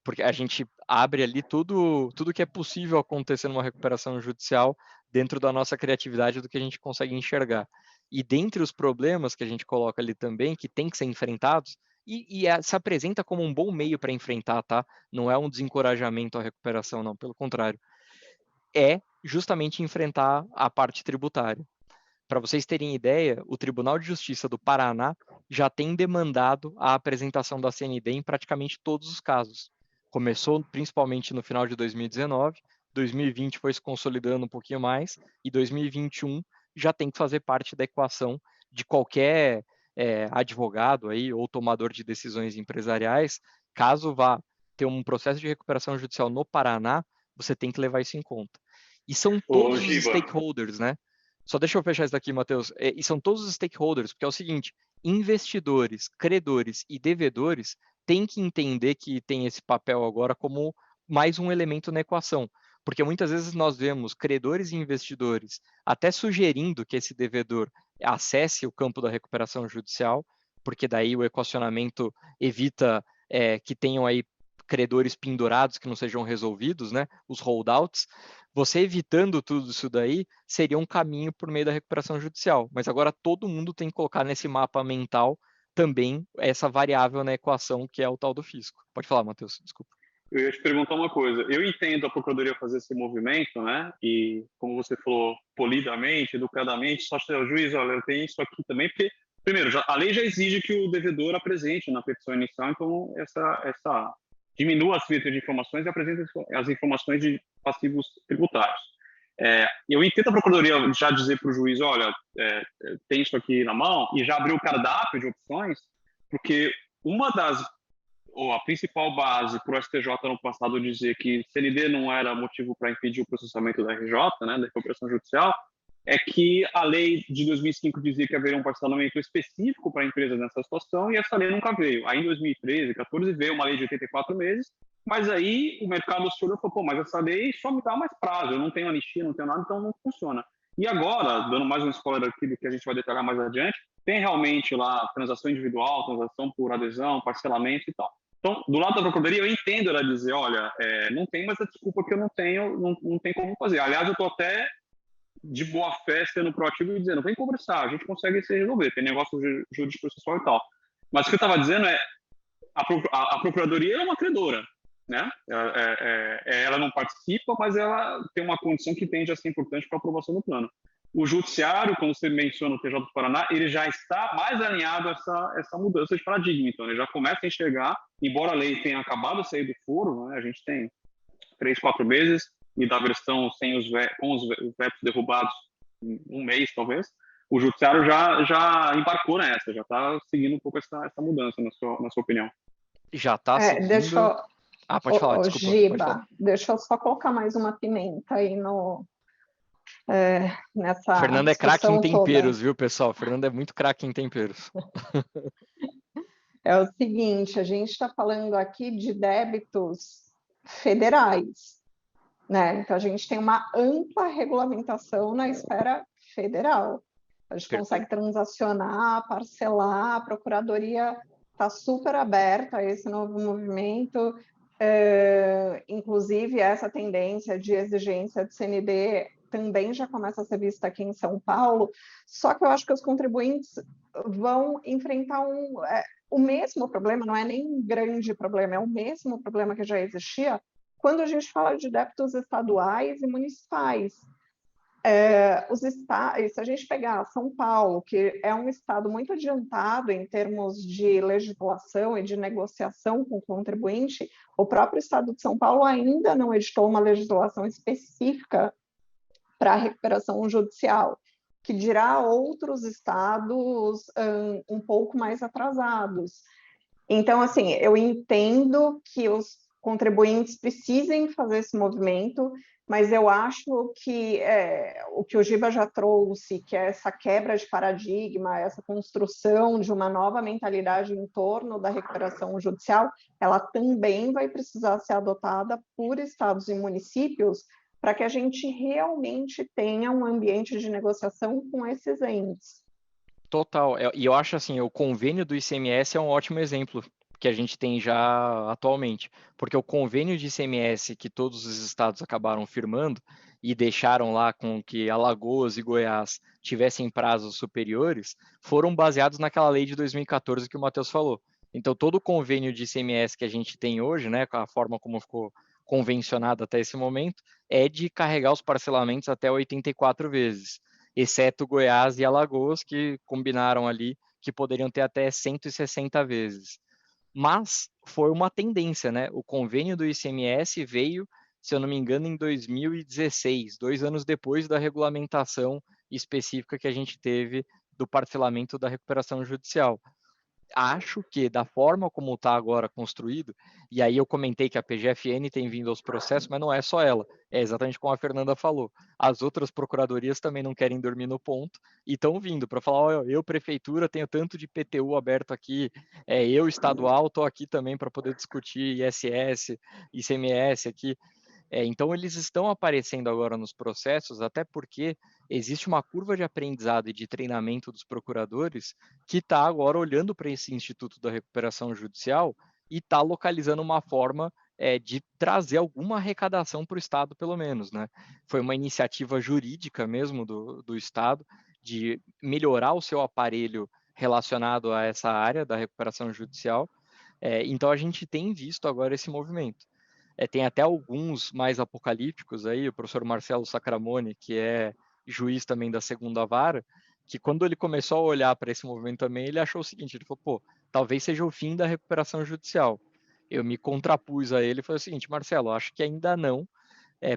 porque a gente abre ali tudo que é possível acontecer numa recuperação judicial dentro da nossa criatividade, do que a gente consegue enxergar. E dentre os problemas que a gente coloca ali também, que tem que ser enfrentados, se apresenta como um bom meio para enfrentar, tá? Não é um desencorajamento à recuperação, não, pelo contrário. É justamente enfrentar a parte tributária. Para vocês terem ideia, o Tribunal de Justiça do Paraná já tem demandado a apresentação da CND em praticamente todos os casos. Começou principalmente no final de 2019, 2020 foi se consolidando um pouquinho mais, e 2021 já tem que fazer parte da equação de qualquer advogado aí, ou tomador de decisões empresariais. Caso vá ter um processo de recuperação judicial no Paraná, você tem que levar isso em conta. E são todos os stakeholders, né? Só deixa eu fechar isso daqui, Matheus. E são todos os stakeholders, porque é o seguinte: investidores, credores e devedores têm que entender que tem esse papel agora como mais um elemento na equação. Porque muitas vezes nós vemos credores e investidores até sugerindo que esse devedor acesse o campo da recuperação judicial, porque daí o equacionamento evita que tenham aí credores pendurados que não sejam resolvidos, né? Os holdouts. Você evitando tudo isso daí seria um caminho por meio da recuperação judicial. Mas agora todo mundo tem que colocar nesse mapa mental também essa variável na equação que é o tal do fisco. Pode falar, Matheus, desculpa. Eu ia te perguntar uma coisa. Eu entendo a Procuradoria fazer esse movimento, né? E, como você falou, polidamente, educadamente, só que o juiz, olha, eu tenho isso aqui também, porque, primeiro, a lei já exige que o devedor apresente na petição inicial, então essa diminua as filtros de informações e apresenta as informações de passivos tributários. Eu entendo a Procuradoria já dizer para o juiz, olha, tem isso aqui na mão, e já abriu o cardápio de opções, porque a principal base para o STJ no passado dizer que CND não era motivo para impedir o processamento da RJ, né, da recuperação judicial, é que a lei de 2005 dizia que haveria um parcelamento específico para empresas nessa situação, e essa lei nunca veio. Aí, em 2013, 2014, veio uma lei de 84 meses, mas aí o mercado oscilou e falou, mas essa lei só me dá mais prazo, eu não tenho anistia, não tenho nada, então não funciona. E agora, dando mais um spoiler aqui do que a gente vai detalhar mais adiante, tem realmente lá transação individual, transação por adesão, parcelamento e tal. Então, do lado da Procuradoria, eu entendo ela dizer, olha, não tem mais a desculpa que eu não tenho, não tem como fazer. Aliás, eu estou até de boa fé sendo proativo e dizendo, vem conversar, a gente consegue se resolver, tem negócio jurídico processual e tal. Mas o que eu estava dizendo é, a Procuradoria é uma credora, né? Ela não participa, mas ela tem uma condição que tende a ser importante para a aprovação do plano. O judiciário, como você menciona, o TJ do Paraná, ele já está mais alinhado a essa mudança de paradigma. Então, ele já começa a enxergar, embora a lei tenha acabado de sair do foro, né, a gente tem 3, 4 meses, e da versão com os vetos derrubados, um mês, talvez, o judiciário já embarcou nessa, já está seguindo um pouco essa mudança, na sua opinião. Já está Deixa seguindo. eu, Pode falar, ô, desculpa. Pode falar. Giba, deixa eu só colocar mais uma pimenta aí nessa Fernando é craque em discussão toda. temperos, viu, pessoal? Fernando é muito craque em temperos. É o seguinte, a gente está falando aqui de débitos federais, né? Então, a gente tem uma ampla regulamentação na esfera federal. A gente consegue transacionar, parcelar, a Procuradoria está super aberta a esse novo movimento, inclusive essa tendência de exigência de CND também já começa a ser vista aqui em São Paulo, só que eu acho que os contribuintes vão enfrentar o mesmo problema, não é nem um grande problema, é o mesmo problema que já existia quando a gente fala de débitos estaduais e municipais. Se a gente pegar São Paulo, que é um estado muito adiantado em termos de legislação e de negociação com o contribuinte, o próprio estado de São Paulo ainda não editou uma legislação específica para a recuperação judicial, que dirá outros estados um pouco mais atrasados. Então, assim, eu entendo que os contribuintes precisem fazer esse movimento, mas eu acho que o que o Giba já trouxe, que é essa quebra de paradigma, essa construção de uma nova mentalidade em torno da recuperação judicial, ela também vai precisar ser adotada por estados e municípios para que a gente realmente tenha um ambiente de negociação com esses entes. Total. E eu acho assim, o convênio do ICMS é um ótimo exemplo que a gente tem já atualmente, porque o convênio de ICMS que todos os estados acabaram firmando e deixaram lá com que Alagoas e Goiás tivessem prazos superiores, foram baseados naquela lei de 2014 que o Matheus falou. Então, todo o convênio de ICMS que a gente tem hoje, né, com a forma como ficou convencionado até esse momento, é de carregar os parcelamentos até 84 vezes, exceto Goiás e Alagoas, que combinaram ali que poderiam ter até 160 vezes. Mas foi uma tendência, né? O convênio do ICMS veio, se eu não me engano, em 2016, 2 anos depois da regulamentação específica que a gente teve do parcelamento da recuperação judicial. Acho que da forma como está agora construído, e aí eu comentei que a PGFN tem vindo aos processos, mas não é só ela, é exatamente como a Fernanda falou. As outras procuradorias também não querem dormir no ponto e estão vindo para falar: olha, eu, prefeitura, tenho tanto de PTU aberto aqui, eu, estadual, estou aqui também para poder discutir ISS, ICMS aqui. Então, eles estão aparecendo agora nos processos, até porque existe uma curva de aprendizado e de treinamento dos procuradores que está agora olhando para esse Instituto da Recuperação Judicial e está localizando uma forma de trazer alguma arrecadação para o Estado, pelo menos, né? Foi uma iniciativa jurídica mesmo do Estado de melhorar o seu aparelho relacionado a essa área da recuperação judicial. Então, a gente tem visto agora esse movimento. Tem até alguns mais apocalípticos aí, o professor Marcelo Sacramone, que é juiz também da segunda vara, que quando ele começou a olhar para esse movimento também, ele achou o seguinte, ele falou, pô, talvez seja o fim da recuperação judicial. Eu me contrapus a ele e falei o seguinte, Marcelo, acho que ainda não,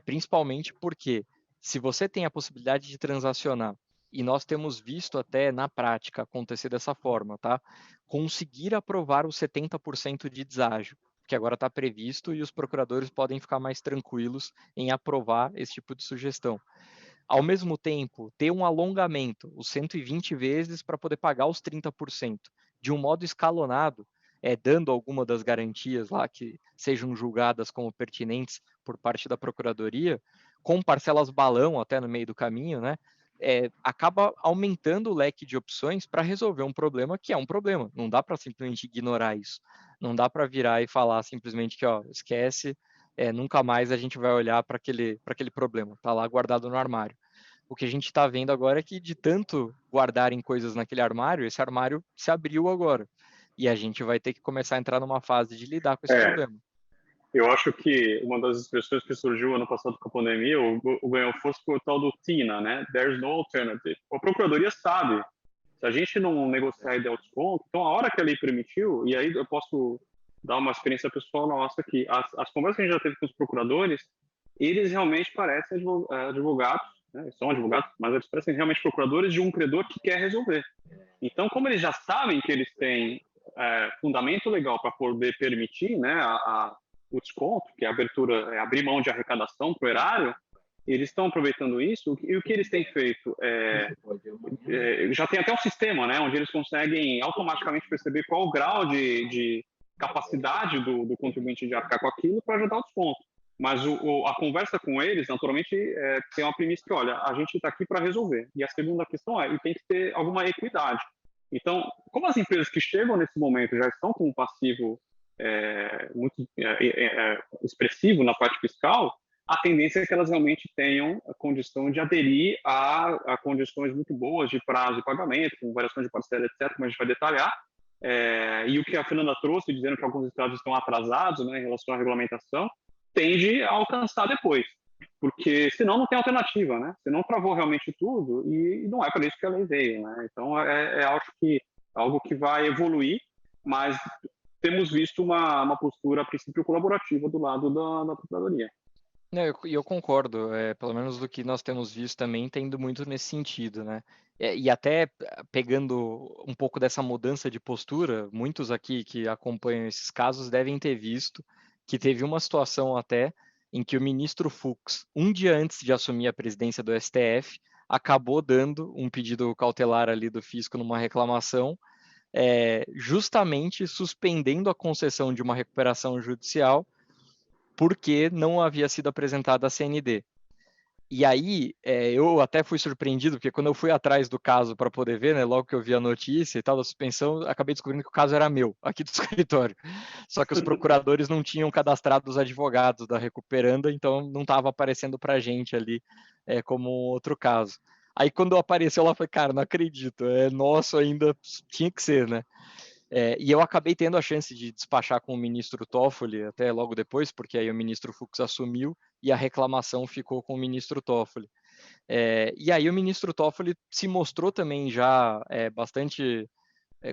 principalmente porque se você tem a possibilidade de transacionar, e nós temos visto até na prática acontecer dessa forma, tá? Conseguir aprovar os 70% de deságio, que agora está previsto e os procuradores podem ficar mais tranquilos em aprovar esse tipo de sugestão. Ao mesmo tempo, ter um alongamento, os 120 vezes para poder pagar os 30%, de um modo escalonado, dando alguma das garantias lá que sejam julgadas como pertinentes por parte da Procuradoria, com parcelas balão até no meio do caminho, né? Acaba aumentando o leque de opções para resolver um problema que é um problema. Não dá para simplesmente ignorar isso. Não dá para virar e falar simplesmente que, ó, esquece, nunca mais a gente vai olhar para aquele problema. Está lá guardado no armário. O que a gente está vendo agora é que de tanto guardarem coisas naquele armário, esse armário se abriu agora. E a gente vai ter que começar a entrar numa fase de lidar com esse problema. Eu acho que uma das expressões que surgiu ano passado com a pandemia, o ganhou força foi o tal do TINA, né? There's no alternative. A Procuradoria sabe, se a gente não negociar e der o desconto, então a hora que a lei permitiu, e aí eu posso dar uma experiência pessoal nossa aqui, as conversas que a gente já teve com os procuradores, eles realmente parecem advogados né? Eles são advogados, mas eles parecem realmente procuradores de um credor que quer resolver. Então, como eles já sabem que eles têm fundamento legal para poder permitir, né, o desconto, que é a abertura, abrir mão de arrecadação para o erário, eles estão aproveitando isso, e o que eles têm feito já tem até um sistema, né, onde eles conseguem automaticamente perceber qual o grau de capacidade do contribuinte de arcar com aquilo para ajudar o desconto. Mas a conversa com eles, naturalmente, tem uma premissa que, olha, a gente está aqui para resolver. E a segunda questão e tem que ter alguma equidade. Então, como as empresas que chegam nesse momento já estão com um passivo muito expressivo na parte fiscal, a tendência é que elas realmente tenham a condição de aderir a condições muito boas de prazo de pagamento, com variações de parcela, etc., como a gente vai detalhar. E o que a Fernanda trouxe, dizendo que alguns estados estão atrasados, né, em relação à regulamentação, tende a alcançar depois, porque senão não tem alternativa, né? Senão travou realmente tudo e não é para isso que a lei veio, né? Então, acho que algo que vai evoluir, mas temos visto uma postura, a princípio, colaborativa do lado da Procuradoria. Eu concordo, pelo menos do que nós temos visto também, tendo muito nesse sentido, né? E até pegando um pouco dessa mudança de postura, muitos aqui que acompanham esses casos devem ter visto que teve uma situação até em que o ministro Fux, um dia antes de assumir a presidência do STF, acabou dando um pedido cautelar ali do fisco numa reclamação, justamente suspendendo a concessão de uma recuperação judicial porque não havia sido apresentada a CND. E aí, eu até fui surpreendido, porque quando eu fui atrás do caso para poder ver, né, logo que eu vi a notícia e tal da suspensão, acabei descobrindo que o caso era meu, aqui do escritório. Só que os procuradores não tinham cadastrado os advogados da recuperanda, então não estava aparecendo para a gente ali como outro caso. Aí quando apareceu lá, eu falei, cara, não acredito, é nosso ainda, tinha que ser, né? E eu acabei tendo a chance de despachar com o ministro Toffoli até logo depois, porque aí o ministro Fux assumiu e a reclamação ficou com o ministro Toffoli. E aí o ministro Toffoli se mostrou também já bastante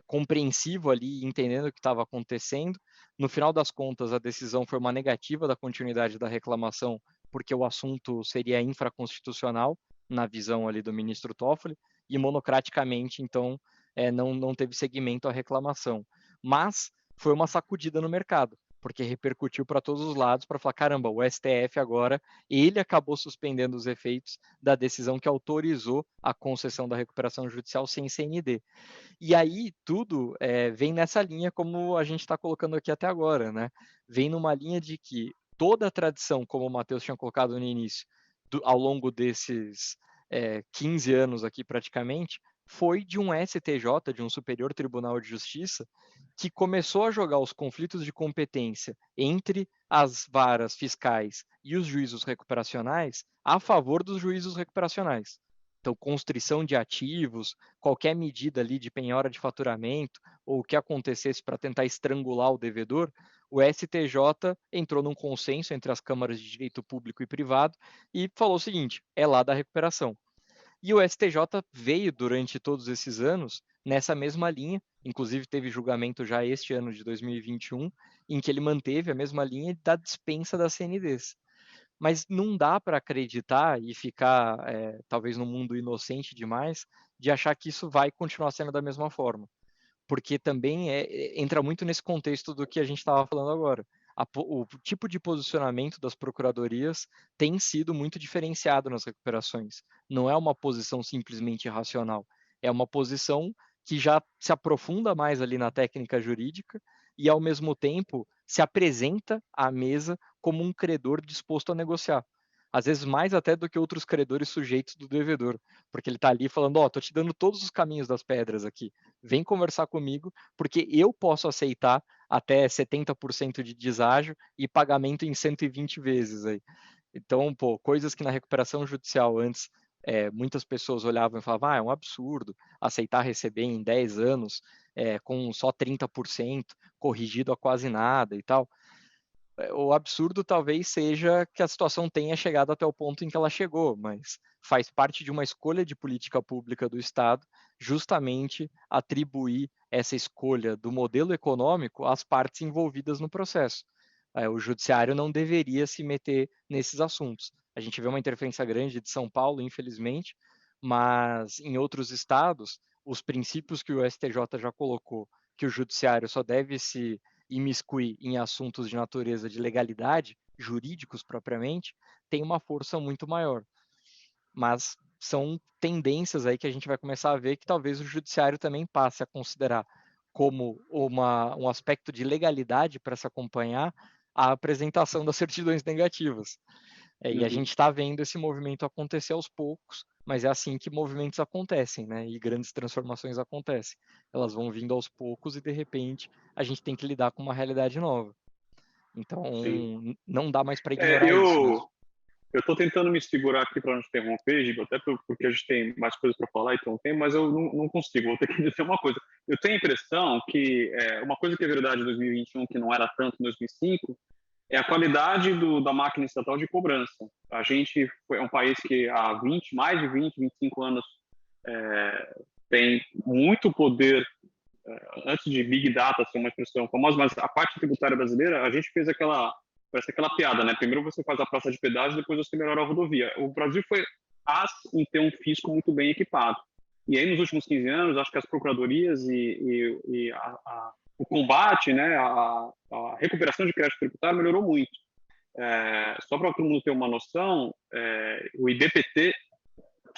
compreensivo ali, entendendo o que estava acontecendo. No final das contas, a decisão foi uma negativa da continuidade da reclamação, porque o assunto seria infraconstitucional, na visão ali do ministro Toffoli, e monocraticamente, então, não teve seguimento à reclamação. Mas foi uma sacudida no mercado, porque repercutiu para todos os lados para falar, caramba, o STF agora, ele acabou suspendendo os efeitos da decisão que autorizou a concessão da recuperação judicial sem CND. E aí tudo vem nessa linha como a gente está colocando aqui até agora, né? Vem numa linha de que toda a tradição, como o Matheus tinha colocado no início, ao longo desses 15 anos aqui praticamente, foi de um STJ, de um Superior Tribunal de Justiça, que começou a jogar os conflitos de competência entre as varas fiscais e os juízos recuperacionais a favor dos juízos recuperacionais. Então, constrição de ativos, qualquer medida ali de penhora de faturamento, ou o que acontecesse para tentar estrangular o devedor, o STJ entrou num consenso entre as câmaras de direito público e privado e falou o seguinte: é lá da recuperação. E o STJ veio durante todos esses anos nessa mesma linha, inclusive teve julgamento já este ano de 2021, em que ele manteve a mesma linha da dispensa das CNDs. Mas não dá para acreditar e ficar, talvez, num mundo inocente demais, de achar que isso vai continuar sendo da mesma forma. Porque também entra muito nesse contexto do que a gente estava falando agora. O tipo de posicionamento das procuradorias tem sido muito diferenciado nas recuperações. Não é uma posição simplesmente racional, é uma posição que já se aprofunda mais ali na técnica jurídica e, ao mesmo tempo, se apresenta à mesa como um credor disposto a negociar. Às vezes mais até do que outros credores sujeitos do devedor, porque ele está ali falando, estou te dando todos os caminhos das pedras aqui, vem conversar comigo, porque eu posso aceitar até 70% de deságio e pagamento em 120 vezes aí. Então, coisas que na recuperação judicial antes muitas pessoas olhavam e falavam, é um absurdo aceitar receber em 10 anos com só 30%, corrigido a quase nada e tal. O absurdo talvez seja que a situação tenha chegado até o ponto em que ela chegou, mas faz parte de uma escolha de política pública do Estado justamente atribuir essa escolha do modelo econômico às partes envolvidas no processo. O judiciário não deveria se meter nesses assuntos. A gente vê uma interferência grande de São Paulo, infelizmente, mas em outros estados, os princípios que o STJ já colocou, que o judiciário só deve se imiscuir em assuntos de natureza de legalidade, jurídicos propriamente, tem uma força muito maior. Mas são tendências aí que a gente vai começar a ver que talvez o judiciário também passe a considerar como um aspecto de legalidade para se acompanhar a apresentação das certidões negativas. E a gente está vendo esse movimento acontecer aos poucos, mas é assim que movimentos acontecem, né? E grandes transformações acontecem. Elas vão vindo aos poucos e, de repente, a gente tem que lidar com uma realidade nova. Então, Sim. não dá mais para ignorar isso mesmo. Eu estou tentando me segurar aqui para não te interromper, Giba, até porque a gente tem mais coisas para falar, então tem, mas eu não consigo, vou ter que dizer uma coisa. Eu tenho a impressão que uma coisa que é verdade em 2021, que não era tanto em 2005, é a qualidade da máquina estatal de cobrança. A gente é um país que há mais de 20, 25 anos tem muito poder, antes de Big Data ser uma expressão famosa, mas a parte tributária brasileira, a gente fez parece aquela piada, né? Primeiro você faz a praça de pedágio, depois você melhora a rodovia. O Brasil foi em ter um fisco muito bem equipado. E aí, nos últimos 15 anos, acho que as procuradorias e o combate, né, a recuperação de crédito tributário melhorou muito. Só para todo mundo ter uma noção, o IBPT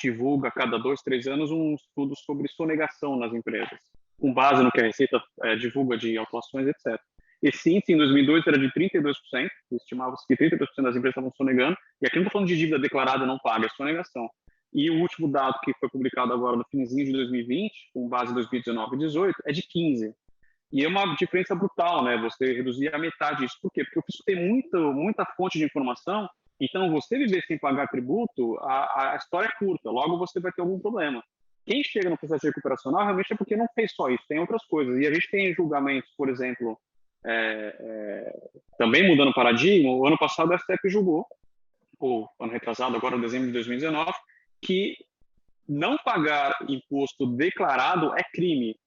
divulga a cada 2, 3 anos um estudo sobre sonegação nas empresas, com base no que a Receita divulga de autuações, etc. Esse índice em 2002 era de 32%, estimava-se que 32% das empresas estavam sonegando, e aqui não estou falando de dívida declarada não paga, é sonegação. E o último dado que foi publicado agora no finzinho de 2020, com base em 2019 e 2018, é de 15%. E é uma diferença brutal, né? Você reduzir a metade disso. Por quê? Porque o fisco tem muita fonte de informação, então você viver sem pagar tributo, a história é curta, logo você vai ter algum problema. Quem chega no processo recuperacional realmente é porque não fez só isso, tem outras coisas. E a gente tem julgamentos, por exemplo, também mudando o paradigma, o ano passado a STF julgou, ou ano retrasado, agora em dezembro de 2019, que não pagar imposto declarado é crime.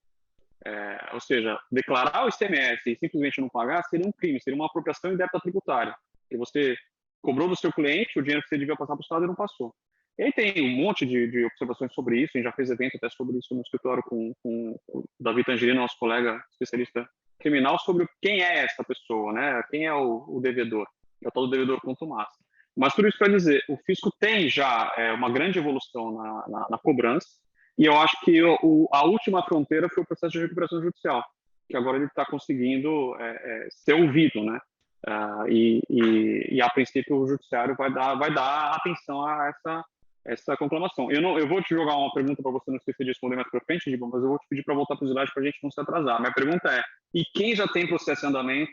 Ou seja, declarar o ICMS e simplesmente não pagar seria um crime, seria uma apropriação indébita tributária. Que você cobrou do seu cliente o dinheiro que você devia passar para o Estado e não passou. E aí tem um monte de observações sobre isso, a gente já fez evento até sobre isso no escritório com o Davi Tangerino, nosso colega especialista criminal, sobre quem é essa pessoa, né? Quem é o devedor, é o tal do devedor contumaz. Mas tudo isso para dizer, o fisco tem já uma grande evolução na cobrança, e eu acho que a última fronteira foi o processo de recuperação judicial, que agora ele está conseguindo ser ouvido, né? E a princípio o judiciário vai dar atenção a essa conclamação. Eu vou te jogar uma pergunta para você não esquecer de responder mais para frente, Giba, mas eu vou te pedir para voltar para o slide para a gente não se atrasar. Minha pergunta é: e quem já tem processo em andamento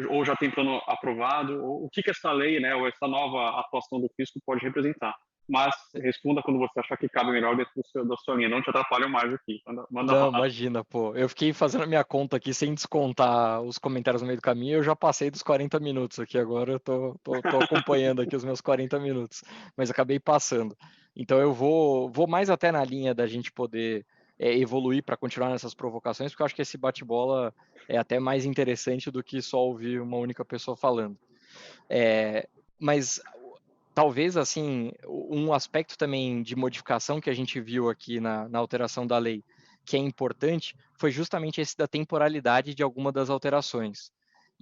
ou já tem plano aprovado? Ou o que essa lei, né, ou essa nova atuação do fisco pode representar? Mas responda quando você achar que cabe melhor dentro da sua linha. Não te atrapalho mais aqui. Não, imagina, pô. Eu fiquei fazendo a minha conta aqui sem descontar os comentários no meio do caminho. Eu já passei dos 40 minutos aqui agora. Eu tô acompanhando aqui os meus 40 minutos. Mas acabei passando. Então eu vou mais até na linha da gente poder evoluir para continuar nessas provocações, porque eu acho que esse bate-bola é até mais interessante do que só ouvir uma única pessoa falando. Mas talvez, assim, um aspecto também de modificação que a gente viu aqui na alteração da lei, que é importante, foi justamente esse da temporalidade de alguma das alterações.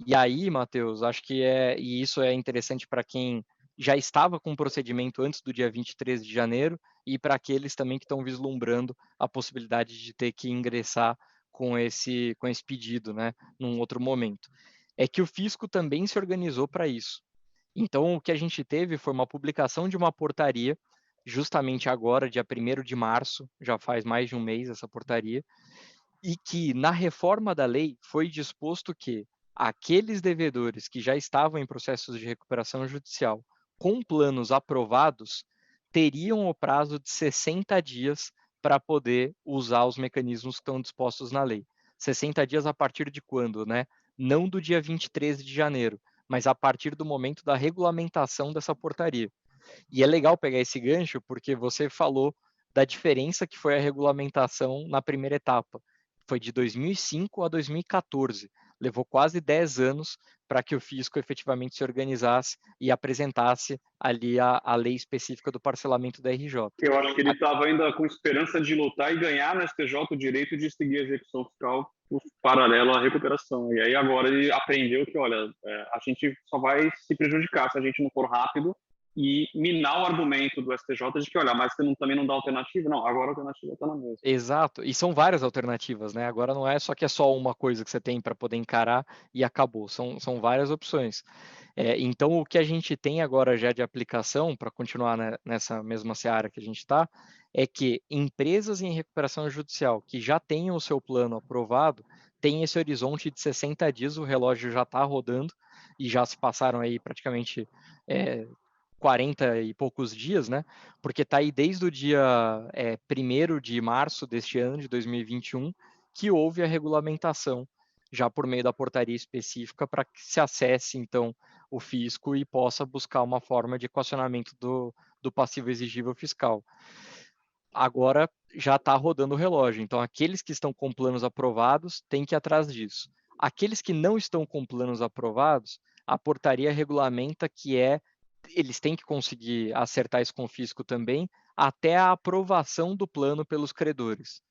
E aí, Matheus, acho que e isso é interessante para quem já estava com o procedimento antes do dia 23 de janeiro e para aqueles também que estão vislumbrando a possibilidade de ter que ingressar com esse pedido, né, num outro momento. É que o fisco também se organizou para isso. Então, o que a gente teve foi uma publicação de uma portaria, justamente agora, dia 1º de março, já faz mais de um mês essa portaria, e que, na reforma da lei, foi disposto que aqueles devedores que já estavam em processos de recuperação judicial com planos aprovados teriam o prazo de 60 dias para poder usar os mecanismos que estão dispostos na lei. 60 dias a partir de quando, né? Não do dia 23 de janeiro, mas a partir do momento da regulamentação dessa portaria. E é legal pegar esse gancho, porque você falou da diferença que foi a regulamentação na primeira etapa. Foi de 2005 a 2014. Levou quase 10 anos para que o fisco efetivamente se organizasse e apresentasse ali a lei específica do parcelamento da RJ. Eu acho que ele estava ainda com esperança de lutar e ganhar no STJ o direito de seguir a execução fiscal paralelo à recuperação. E aí agora ele aprendeu que, olha, a gente só vai se prejudicar se a gente não for rápido e minar o argumento do STJ de que, olha, mas você também não dá alternativa? Não, agora a alternativa está na mesa. Exato, e são várias alternativas, né? Agora não é só que é só uma coisa que você tem para poder encarar e acabou, são várias opções. Então, o que a gente tem agora já de aplicação, para continuar nessa mesma seara que a gente está, é que empresas em recuperação judicial que já tenham o seu plano aprovado, têm esse horizonte de 60 dias, o relógio já está rodando, e já se passaram aí praticamente 40 e poucos dias, né? Porque está aí desde o dia 1º de março deste ano, de 2021, que houve a regulamentação, já por meio da portaria específica, para que se acesse, então, o fisco e possa buscar uma forma de equacionamento do passivo exigível fiscal. Agora já está rodando o relógio, então aqueles que estão com planos aprovados têm que ir atrás disso. Aqueles que não estão com planos aprovados, a portaria regulamenta que eles têm que conseguir acertar isso com o fisco também, até a aprovação do plano pelos credores.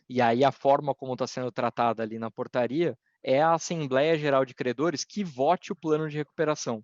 E aí a forma como está sendo tratada ali na portaria é a Assembleia Geral de Credores que vote o plano de recuperação.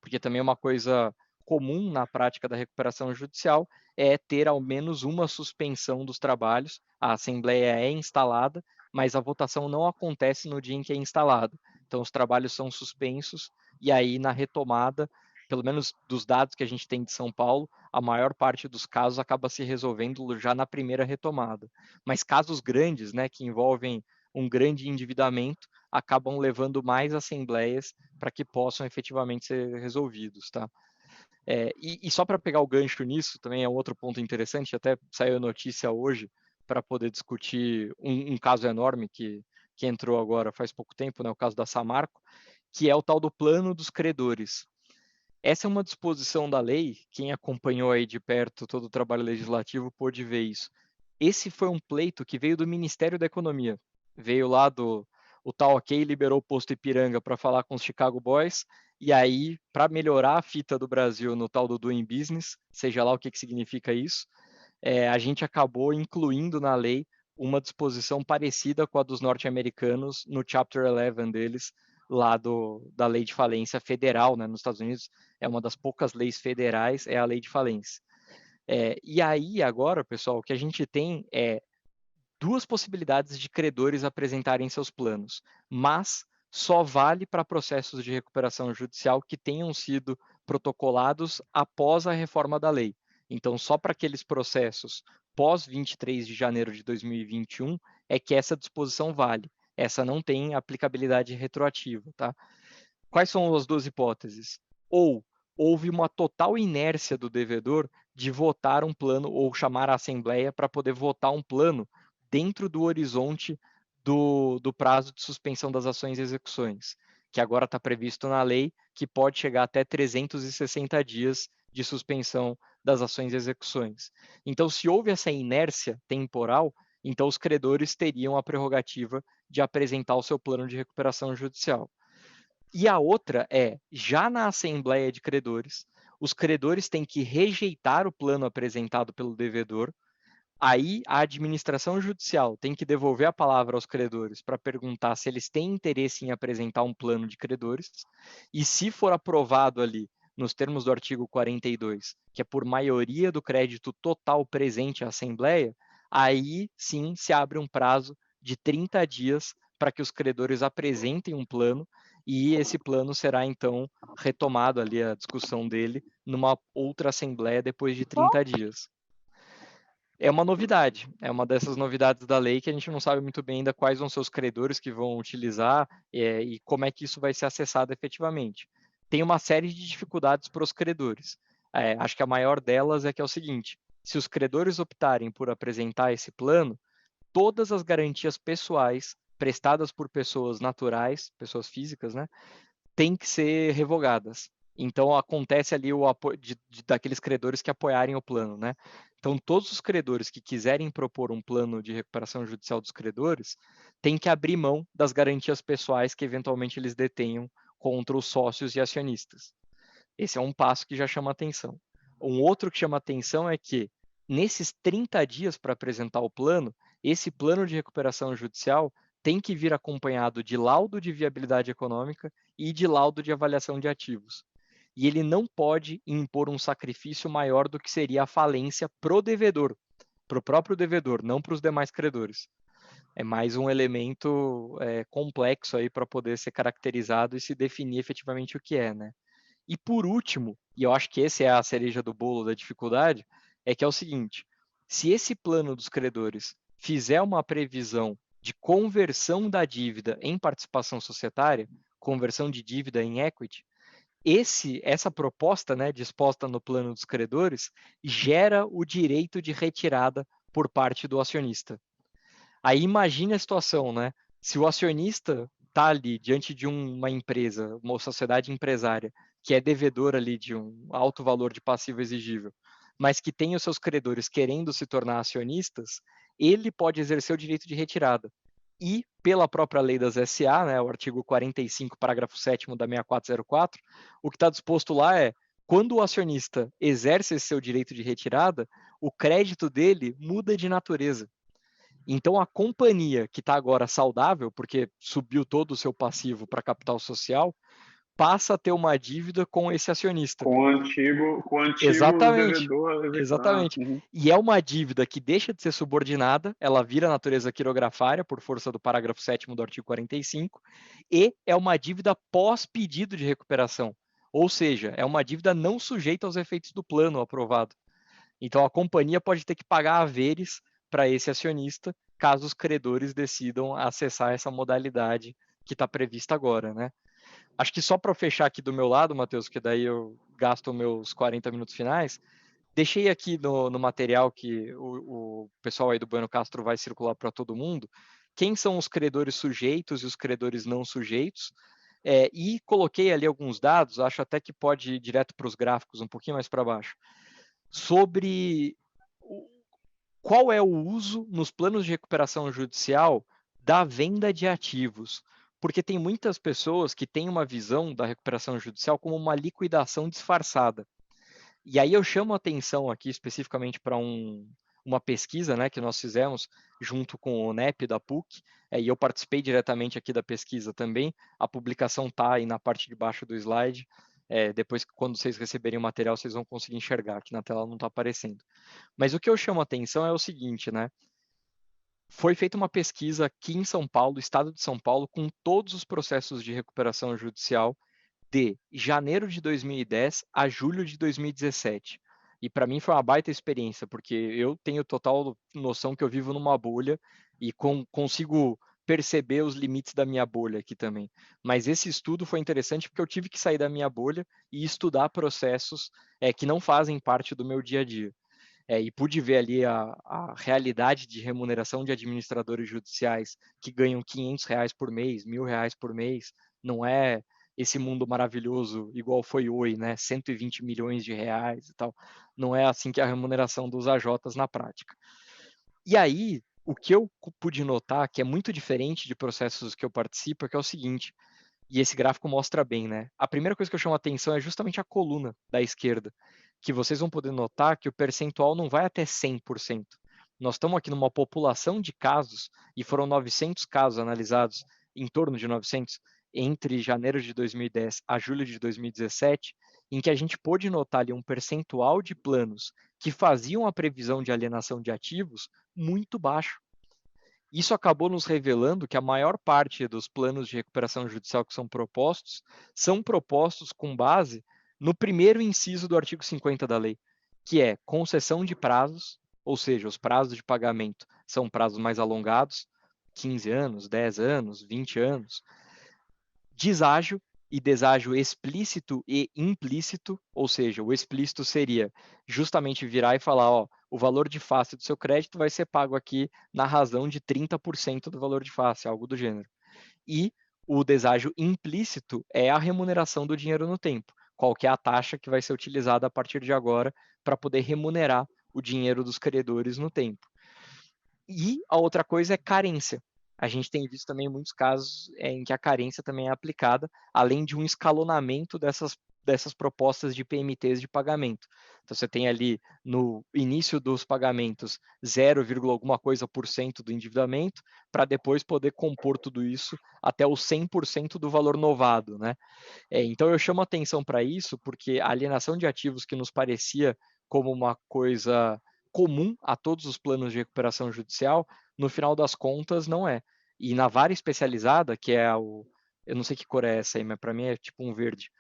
Porque também uma coisa comum na prática da recuperação judicial é ter ao menos uma suspensão dos trabalhos. A Assembleia é instalada, mas a votação não acontece no dia em que é instalada. Então os trabalhos são suspensos e aí na retomada, pelo menos dos dados que a gente tem de São Paulo, a maior parte dos casos acaba se resolvendo já na primeira retomada. Mas casos grandes, né, que envolvem um grande endividamento, acabam levando mais assembleias para que possam efetivamente ser resolvidos, tá? E só para pegar o gancho nisso, também é um outro ponto interessante, até saiu notícia hoje para poder discutir um caso enorme que entrou agora faz pouco tempo, né, o caso da Samarco, que é o tal do plano dos credores. Essa é uma disposição da lei, quem acompanhou aí de perto todo o trabalho legislativo pôde ver isso. Esse foi um pleito que veio do Ministério da Economia. Veio lá o tal OK liberou o posto Ipiranga para falar com os Chicago Boys, e aí, para melhorar a fita do Brasil no tal do Doing Business, seja lá o que significa isso, a gente acabou incluindo na lei uma disposição parecida com a dos norte-americanos no Chapter 11 deles, lá da lei de falência federal, né, nos Estados Unidos, é uma das poucas leis federais, é a lei de falência. E aí, agora, pessoal, o que a gente tem é duas possibilidades de credores apresentarem seus planos, mas só vale para processos de recuperação judicial que tenham sido protocolados após a reforma da lei. Então, só para aqueles processos pós 23 de janeiro de 2021 é que essa disposição vale. Essa não tem aplicabilidade retroativa, tá? Quais são as duas hipóteses? Ou houve uma total inércia do devedor de votar um plano ou chamar a assembleia para poder votar um plano dentro do horizonte do prazo de suspensão das ações e execuções, que agora está previsto na lei, que pode chegar até 360 dias de suspensão das ações e execuções. Então, se houve essa inércia temporal, então os credores teriam a prerrogativa de apresentar o seu plano de recuperação judicial. E a outra já na Assembleia de Credores, os credores têm que rejeitar o plano apresentado pelo devedor, aí a administração judicial tem que devolver a palavra aos credores para perguntar se eles têm interesse em apresentar um plano de credores, e se for aprovado ali, nos termos do artigo 42, que é por maioria do crédito total presente à Assembleia, aí sim se abre um prazo de 30 dias para que os credores apresentem um plano, e esse plano será então retomado ali a discussão dele numa outra Assembleia depois de 30 dias. É uma novidade, é uma dessas novidades da lei que a gente não sabe muito bem ainda quais vão ser os credores que vão utilizar e como é que isso vai ser acessado efetivamente. Tem uma série de dificuldades para os credores. Acho que a maior delas é que é o seguinte: se os credores optarem por apresentar esse plano, todas as garantias pessoais prestadas por pessoas naturais, pessoas físicas, né, têm que ser revogadas. Então, acontece ali o apoio daqueles credores que apoiarem o plano, né? Então, todos os credores que quiserem propor um plano de recuperação judicial dos credores têm que abrir mão das garantias pessoais que eventualmente eles detenham contra os sócios e acionistas. Esse é um passo que já chama atenção. Um outro que chama atenção é que, nesses 30 dias para apresentar o plano, esse plano de recuperação judicial tem que vir acompanhado de laudo de viabilidade econômica e de laudo de avaliação de ativos. E ele não pode impor um sacrifício maior do que seria a falência pro devedor, pro próprio devedor, não para os demais credores. É mais um elemento complexo aí para poder ser caracterizado e se definir efetivamente o que é, né? E por último, e eu acho que esse é a cereja do bolo da dificuldade, é que é o seguinte: se esse plano dos credores fizer uma previsão de conversão da dívida em participação societária, conversão de dívida em equity, essa proposta, né, disposta no plano dos credores, gera o direito de retirada por parte do acionista. Aí imagine a situação, né? Se o acionista está ali diante de uma empresa, uma sociedade empresária, que é devedora ali de um alto valor de passivo exigível, mas que tem os seus credores querendo se tornar acionistas, ele pode exercer o direito de retirada. E, pela própria lei das SA, né, o artigo 45, parágrafo 7º da 6404, o que está disposto lá é, quando o acionista exerce esse seu direito de retirada, o crédito dele muda de natureza. Então, a companhia que está agora saudável, porque subiu todo o seu passivo para capital social, passa a ter uma dívida com esse acionista. Com o antigo Exatamente. devedor. Exatamente. Uhum. E é uma dívida que deixa de ser subordinada, ela vira natureza quirografária, por força do parágrafo 7º do artigo 45, e é uma dívida pós-pedido de recuperação. Ou seja, é uma dívida não sujeita aos efeitos do plano aprovado. Então, a companhia pode ter que pagar haveres para esse acionista, caso os credores decidam acessar essa modalidade que está prevista agora, né? Acho que só para fechar aqui do meu lado, Matheus, que daí eu gasto meus 40 minutos finais, deixei aqui no material que o pessoal aí do Bueno Castro vai circular para todo mundo, quem são os credores sujeitos e os credores não sujeitos, e coloquei ali alguns dados, acho até que pode ir direto para os gráficos, um pouquinho mais para baixo, sobre qual é o uso nos planos de recuperação judicial da venda de ativos. Porque tem muitas pessoas que têm uma visão da recuperação judicial como uma liquidação disfarçada. E aí eu chamo a atenção aqui especificamente para uma pesquisa, né, que nós fizemos junto com o ONEP da PUC, e eu participei diretamente aqui da pesquisa também. A publicação está aí na parte de baixo do slide. Depois, quando vocês receberem o material, vocês vão conseguir enxergar, aqui na tela não está aparecendo. Mas o que eu chamo a atenção é o seguinte, né? Foi feita uma pesquisa aqui em São Paulo, estado de São Paulo, com todos os processos de recuperação judicial de janeiro de 2010 a julho de 2017. E para mim foi uma baita experiência, porque eu tenho total noção que eu vivo numa bolha e consigo perceber os limites da minha bolha aqui também. Mas esse estudo foi interessante porque eu tive que sair da minha bolha e estudar processos que não fazem parte do meu dia a dia. E pude ver ali a realidade de remuneração de administradores judiciais que ganham R$ 500 por mês, R$ 1.000 por mês. Não é esse mundo maravilhoso igual foi Oi, né? 120 milhões de reais e tal. Não é assim que é a remuneração dos AJs na prática. E aí, o que eu pude notar, que é muito diferente de processos que eu participo, é que é o seguinte, e esse gráfico mostra bem, né? A primeira coisa que eu chamo a atenção é justamente a coluna da esquerda, que vocês vão poder notar que o percentual não vai até 100%. Nós estamos aqui numa população de casos, e foram 900 casos analisados, em torno de 900, entre janeiro de 2010 a julho de 2017, em que a gente pôde notar ali um percentual de planos que faziam a previsão de alienação de ativos muito baixo. Isso acabou nos revelando que a maior parte dos planos de recuperação judicial que são propostos com base no primeiro inciso do artigo 50 da lei, que é concessão de prazos, ou seja, os prazos de pagamento são prazos mais alongados, 15 anos, 10 anos, 20 anos, deságio e deságio explícito e implícito, ou seja, o explícito seria justamente virar e falar, ó, o valor de face do seu crédito vai ser pago aqui na razão de 30% do valor de face, algo do gênero. E o deságio implícito é a remuneração do dinheiro no tempo. qual que é a taxa que vai ser utilizada a partir de agora para poder remunerar o dinheiro dos credores no tempo. E a outra coisa é carência. A gente tem visto também muitos casos em que a carência também é aplicada, além de um escalonamento dessas propostas de PMTs de pagamento. Então, você tem ali no início dos pagamentos 0, alguma coisa por cento do endividamento, para depois poder compor tudo isso até o 100% do valor novado, né? Então, eu chamo atenção para isso, porque a alienação de ativos que nos parecia como uma coisa comum a todos os planos de recuperação judicial, no final das contas, não é. E na vara especializada, que é eu não sei que cor é essa aí, mas para mim é tipo um verde.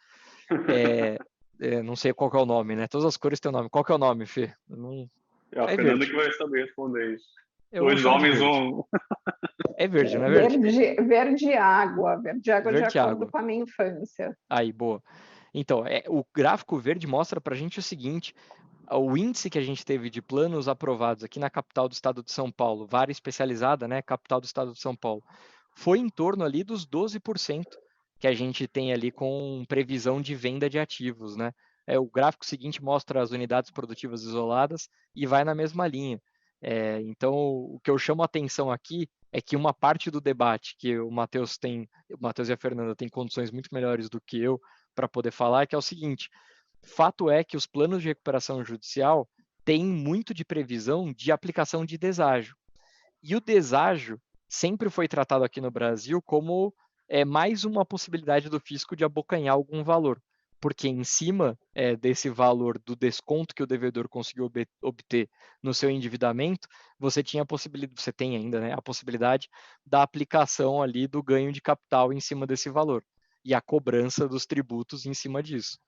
Não sei qual que é o nome, né? Todas as cores têm o nome. Qual que é o nome, Fê? É a Fernanda que vai saber responder isso. Dois homens, É verde, não é verde? Verde água de acordo água. com a minha infância. Aí, boa. Então, o gráfico verde mostra para a gente o seguinte: o índice que a gente teve de planos aprovados aqui na capital do estado de São Paulo, vara especializada, né, capital do estado de São Paulo, foi em torno ali dos 12% que a gente tem ali com previsão de venda de ativos, né? O gráfico seguinte mostra as unidades produtivas isoladas e vai na mesma linha. Então, o que eu chamo a atenção aqui é que uma parte do debate que o Matheus e a Fernanda têm condições muito melhores do que eu para poder falar, que é o seguinte: fato é que os planos de recuperação judicial têm muito de previsão de aplicação de deságio. E o deságio sempre foi tratado aqui no Brasil como mais uma possibilidade do fisco de abocanhar algum valor, porque em cima desse valor do desconto que o devedor conseguiu obter no seu endividamento, você tem ainda, né, a possibilidade da aplicação ali do ganho de capital em cima desse valor e a cobrança dos tributos em cima disso.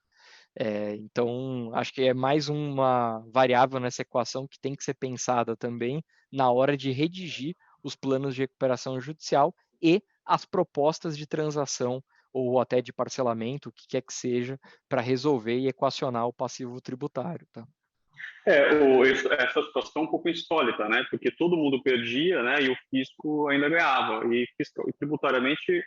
Então, acho que é mais uma variável nessa equação que tem que ser pensada também na hora de redigir os planos de recuperação judicial e as propostas de transação ou até de parcelamento, o que quer que seja, para resolver e equacionar o passivo tributário. Tá? Essa situação é um pouco insólita, né? Porque todo mundo perdia, né? E o fisco ainda ganhava. E tributariamente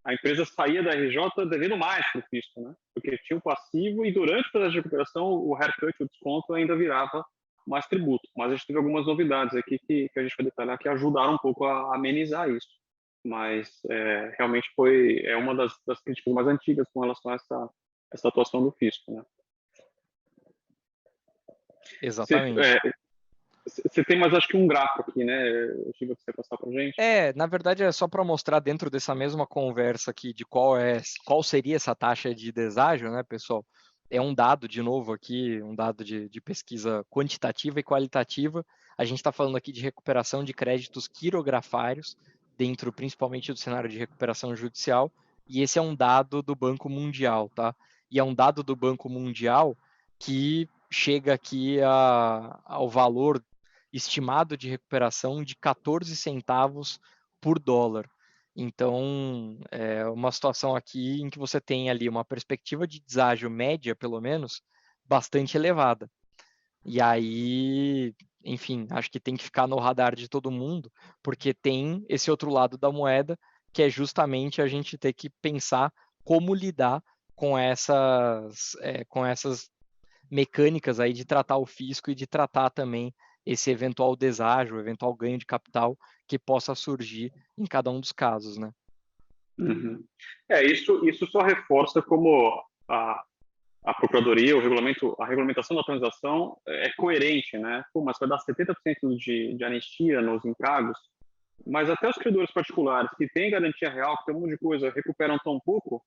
a empresa saía da RJ devendo mais para o fisco, né? Porque tinha um passivo e durante o processo de recuperação o haircut, o desconto ainda virava mais tributo. Mas a gente teve algumas novidades aqui que a gente vai detalhar que ajudaram um pouco a amenizar isso. Mas realmente foi uma das críticas mais antigas com relação a essa atuação do fisco, né? Exatamente. Você tem mais, acho que um gráfico aqui, né, Giba, que você vai passar para a gente? Na verdade é só para mostrar dentro dessa mesma conversa aqui de qual seria essa taxa de deságio, né, pessoal? É um dado, de novo aqui, um dado de pesquisa quantitativa e qualitativa. A gente está falando aqui de recuperação de créditos quirografários, dentro principalmente do cenário de recuperação judicial, e esse é um dado do Banco Mundial, tá? E é um dado do Banco Mundial que chega aqui ao valor estimado de recuperação de 14 centavos por dólar. Então, é uma situação aqui em que você tem ali uma perspectiva de deságio média, pelo menos, bastante elevada. E aí, enfim, acho que tem que ficar no radar de todo mundo, porque tem esse outro lado da moeda, que é justamente a gente ter que pensar como lidar com essas mecânicas aí de tratar o fisco e de tratar também esse eventual deságio, eventual ganho de capital que possa surgir em cada um dos casos, né? Uhum. Isso só reforça como a Procuradoria, a regulamentação da transação é coerente, né? Mas vai dar 70% de anistia nos encargos, mas até os credores particulares que têm garantia real, que tem um monte de coisa, recuperam tão pouco,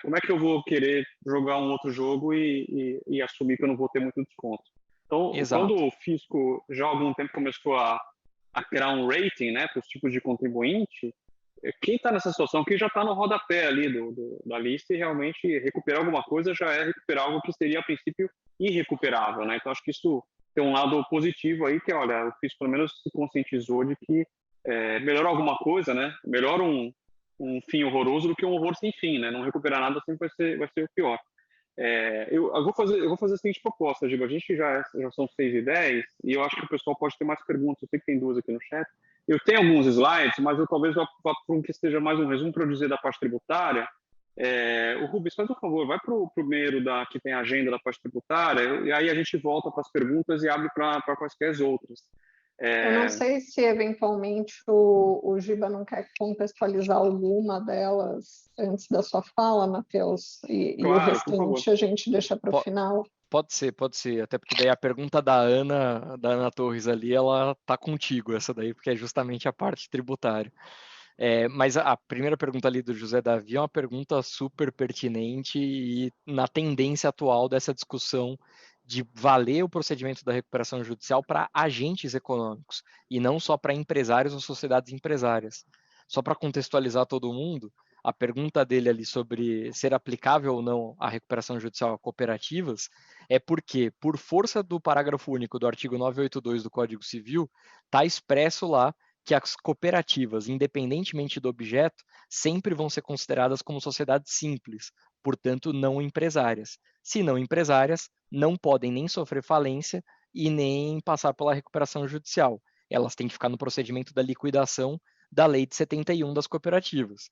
como é que eu vou querer jogar um outro jogo e assumir que eu não vou ter muito desconto? Então, Exato. Quando o fisco já há algum tempo começou a criar um rating, né, para os tipos de contribuinte, quem está nessa situação, quem já está no rodapé ali da lista e realmente recuperar alguma coisa já é recuperar algo que seria, a princípio, irrecuperável, né? Então, acho que isso tem um lado positivo aí, que, olha, o fisco pelo menos se conscientizou de que melhor alguma coisa, né? Melhor um fim horroroso do que um horror sem fim, né? Não recuperar nada sempre vai ser o pior. Eu vou fazer a seguinte proposta, Giba. A gente já são 6h10 e eu acho que o pessoal pode ter mais perguntas. Eu sei que tem duas aqui no chat. Eu tenho alguns slides, mas eu talvez vá para um que esteja mais um resumo para eu dizer da parte tributária. O Rubens, faz um favor, vai para o primeiro que tem a agenda da parte tributária, e aí a gente volta para as perguntas e abre para quaisquer outras. Eu não sei se, eventualmente, o Giba não quer contextualizar alguma delas antes da sua fala, Matheus, e o Claro, por favor. restante a gente deixa para o final. Pode ser. Até porque daí a pergunta da Ana Torres ali, ela tá contigo, essa daí, porque é justamente a parte tributária. Mas a primeira pergunta ali do José Davi é uma pergunta super pertinente e na tendência atual dessa discussão de valer o procedimento da recuperação judicial para agentes econômicos e não só para empresários ou sociedades empresárias. Só para contextualizar todo mundo, a pergunta dele ali sobre ser aplicável ou não a recuperação judicial a cooperativas é porque, por força do parágrafo único do artigo 982 do Código Civil, está expresso lá que as cooperativas, independentemente do objeto, sempre vão ser consideradas como sociedades simples, portanto não empresárias. Se não empresárias, não podem nem sofrer falência e nem passar pela recuperação judicial. Elas têm que ficar no procedimento da liquidação da Lei de 71 das cooperativas.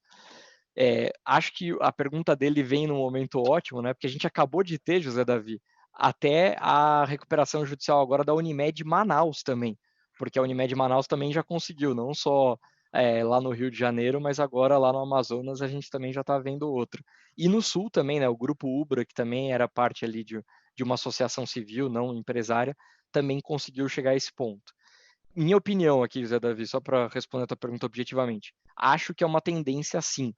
Acho que a pergunta dele vem num momento ótimo, né? Porque a gente acabou de ter, José Davi, até a recuperação judicial agora da Unimed Manaus também, porque a Unimed Manaus também já conseguiu, não só lá no Rio de Janeiro, mas agora lá no Amazonas a gente também já está vendo outra. E no Sul também, né? O Grupo Ubra, que também era parte ali de uma associação civil, não empresária, também conseguiu chegar a esse ponto. Minha opinião aqui, José Davi, só para responder a tua pergunta objetivamente, acho que é uma tendência sim.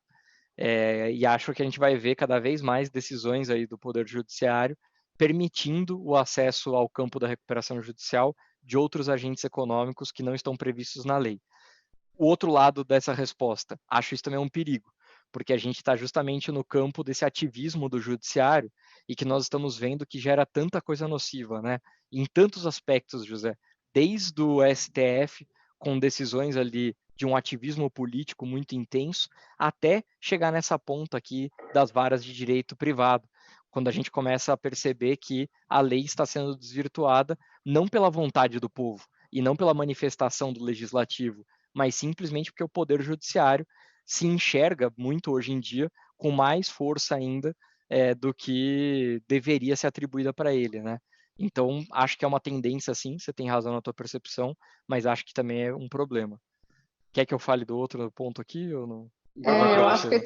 E acho que a gente vai ver cada vez mais decisões aí do Poder Judiciário permitindo o acesso ao campo da recuperação judicial de outros agentes econômicos que não estão previstos na lei. O outro lado dessa resposta, acho isso também um perigo, porque a gente está justamente no campo desse ativismo do judiciário e que nós estamos vendo que gera tanta coisa nociva, né? Em tantos aspectos, José, desde o STF, com decisões ali de um ativismo político muito intenso, até chegar nessa ponta aqui das varas de direito privado, quando a gente começa a perceber que a lei está sendo desvirtuada não pela vontade do povo e não pela manifestação do legislativo, mas simplesmente porque o poder judiciário se enxerga muito hoje em dia com mais força ainda do que deveria ser atribuída para ele, né? Então, acho que é uma tendência, sim, você tem razão na tua percepção, mas acho que também é um problema. Quer que eu fale do outro ponto aqui ou não? Eu acho que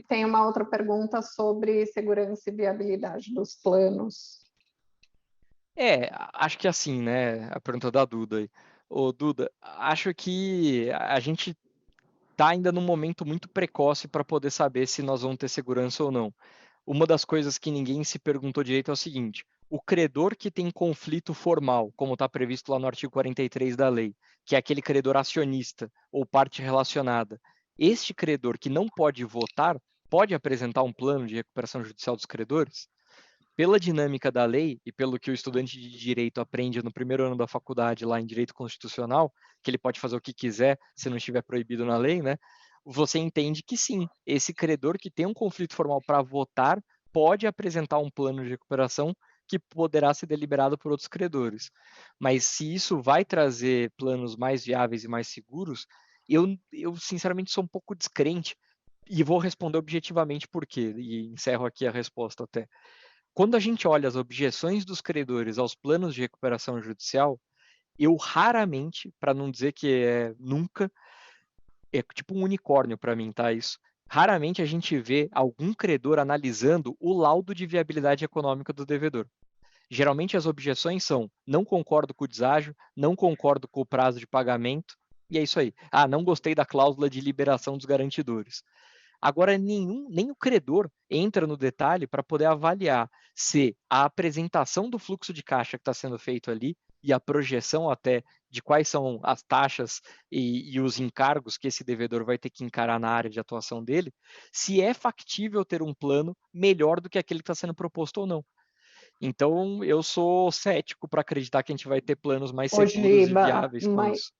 tem uma outra pergunta sobre segurança e viabilidade dos planos. Acho que assim, né? A pergunta da Duda aí. Ô, Duda, acho que a gente está ainda num momento muito precoce para poder saber se nós vamos ter segurança ou não. Uma das coisas que ninguém se perguntou direito é o seguinte: o credor que tem conflito formal, como está previsto lá no artigo 43 da lei, que é aquele credor acionista ou parte relacionada, este credor que não pode votar, pode apresentar um plano de recuperação judicial dos credores? Pela dinâmica da lei e pelo que o estudante de direito aprende no primeiro ano da faculdade lá em direito constitucional, que ele pode fazer o que quiser se não estiver proibido na lei, né? Você entende que sim, esse credor que tem um conflito formal para votar pode apresentar um plano de recuperação que poderá ser deliberado por outros credores. Mas se isso vai trazer planos mais viáveis e mais seguros, eu sinceramente sou um pouco descrente e vou responder objetivamente por quê, e encerro aqui a resposta até. Quando a gente olha as objeções dos credores aos planos de recuperação judicial, eu raramente, para não dizer que nunca, é tipo um unicórnio para mim, tá? Isso. Raramente a gente vê algum credor analisando o laudo de viabilidade econômica do devedor. Geralmente as objeções são: não concordo com o deságio, não concordo com o prazo de pagamento, e é isso aí. Ah, não gostei da cláusula de liberação dos garantidores. Agora, nem o credor entra no detalhe para poder avaliar se a apresentação do fluxo de caixa que está sendo feito ali e a projeção até de quais são as taxas e os encargos que esse devedor vai ter que encarar na área de atuação dele, se é factível ter um plano melhor do que aquele que está sendo proposto ou não. Então, eu sou cético para acreditar que a gente vai ter planos mais seguros e viáveis com isso.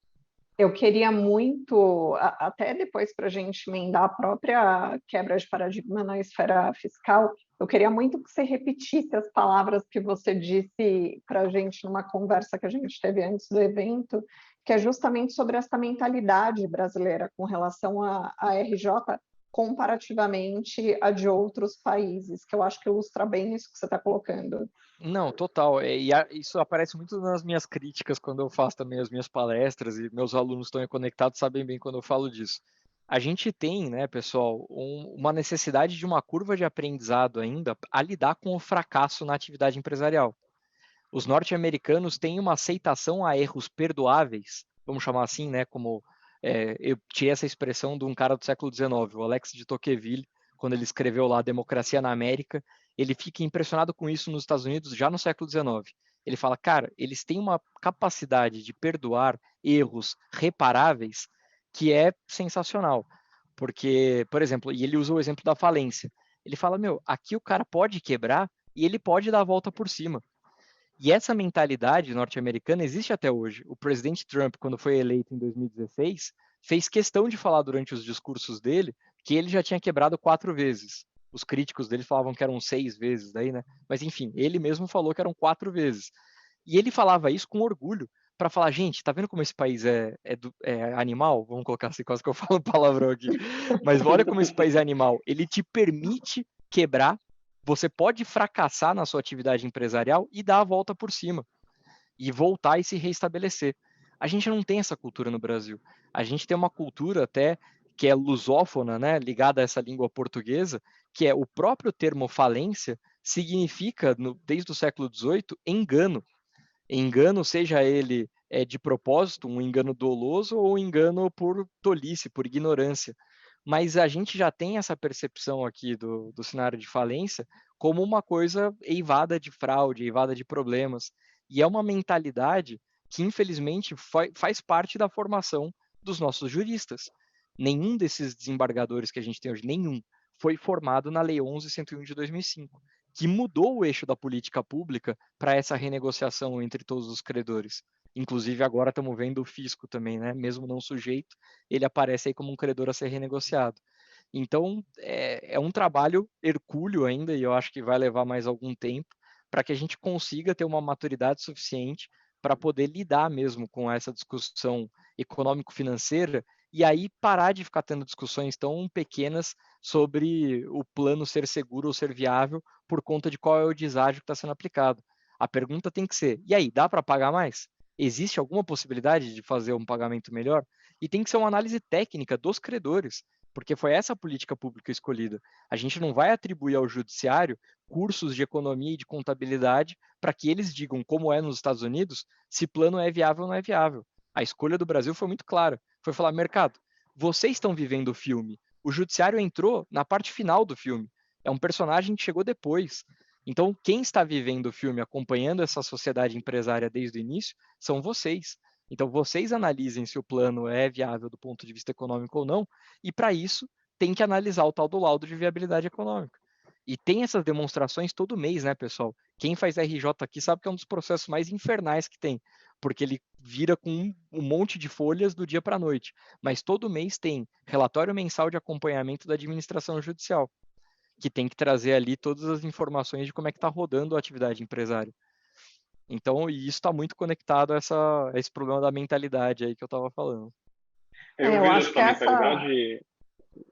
Eu queria muito, até depois para a gente emendar a própria quebra de paradigma na esfera fiscal, eu queria muito que você repetisse as palavras que você disse para a gente numa conversa que a gente teve antes do evento, que é justamente sobre essa mentalidade brasileira com relação à RJ, comparativamente a de outros países, que eu acho que ilustra bem isso que você está colocando. Não, total. Isso aparece muito nas minhas críticas quando eu faço também as minhas palestras e meus alunos estão aí conectados, sabem bem quando eu falo disso. A gente tem, né, pessoal, uma necessidade de uma curva de aprendizado ainda a lidar com o fracasso na atividade empresarial. Os norte-americanos têm uma aceitação a erros perdoáveis, vamos chamar assim, né, como eu tirei essa expressão de um cara do século XIX, o Alex de Tocqueville, quando ele escreveu lá Democracia na América, ele fica impressionado com isso nos Estados Unidos já no século XIX. Ele fala, cara, eles têm uma capacidade de perdoar erros reparáveis que é sensacional. Porque, por exemplo, e ele usa o exemplo da falência. Ele fala, meu, aqui o cara pode quebrar e ele pode dar a volta por cima. E essa mentalidade norte-americana existe até hoje. O presidente Trump, quando foi eleito em 2016, fez questão de falar durante os discursos dele que ele já tinha quebrado 4 vezes. Os críticos dele falavam que eram 6 vezes, daí, né? Mas enfim, ele mesmo falou que eram 4 vezes. E ele falava isso com orgulho, para falar, gente, tá vendo como esse país é animal? Vamos colocar assim, quase que eu falo palavrão aqui. Mas olha como esse país é animal. Ele te permite quebrar, você pode fracassar na sua atividade empresarial e dar a volta por cima. E voltar e se reestabelecer. A gente não tem essa cultura no Brasil. A gente tem uma cultura até que é lusófona, né, ligada a essa língua portuguesa, que é o próprio termo falência significa, desde o século XVIII, engano. Engano, seja ele de propósito, um engano doloso ou um engano por tolice, por ignorância. Mas a gente já tem essa percepção aqui do cenário de falência como uma coisa eivada de fraude, eivada de problemas. E é uma mentalidade que, infelizmente, faz parte da formação dos nossos juristas. Nenhum desses desembargadores que a gente tem hoje, nenhum, foi formado na Lei 11.101 de 2005, que mudou o eixo da política pública para essa renegociação entre todos os credores. Inclusive, agora estamos vendo o fisco também, né? Mesmo não sujeito, ele aparece aí como um credor a ser renegociado. Então, é um trabalho hercúleo ainda, e eu acho que vai levar mais algum tempo, para que a gente consiga ter uma maturidade suficiente para poder lidar mesmo com essa discussão econômico-financeira e aí parar de ficar tendo discussões tão pequenas sobre o plano ser seguro ou ser viável por conta de qual é o deságio que está sendo aplicado. A pergunta tem que ser, e aí, dá para pagar mais? Existe alguma possibilidade de fazer um pagamento melhor? E tem que ser uma análise técnica dos credores, porque foi essa a política pública escolhida. A gente não vai atribuir ao judiciário cursos de economia e de contabilidade para que eles digam, como é nos Estados Unidos, se plano é viável ou não é viável. A escolha do Brasil foi muito clara. Foi falar, mercado, vocês estão vivendo o filme. O judiciário entrou na parte final do filme. É um personagem que chegou depois. Então, quem está vivendo o filme, acompanhando essa sociedade empresária desde o início, são vocês. Então, vocês analisem se o plano é viável do ponto de vista econômico ou não, e para isso, tem que analisar o tal do laudo de viabilidade econômica. E tem essas demonstrações todo mês, né, pessoal? Quem faz RJ aqui sabe que é um dos processos mais infernais que tem, porque ele vira com um monte de folhas do dia para a noite. Mas todo mês tem relatório mensal de acompanhamento da administração judicial, que tem que trazer ali todas as informações de como é que está rodando a atividade empresária. Então, e isso está muito conectado a esse problema da mentalidade aí que eu estava falando. Eu vejo essa mentalidade.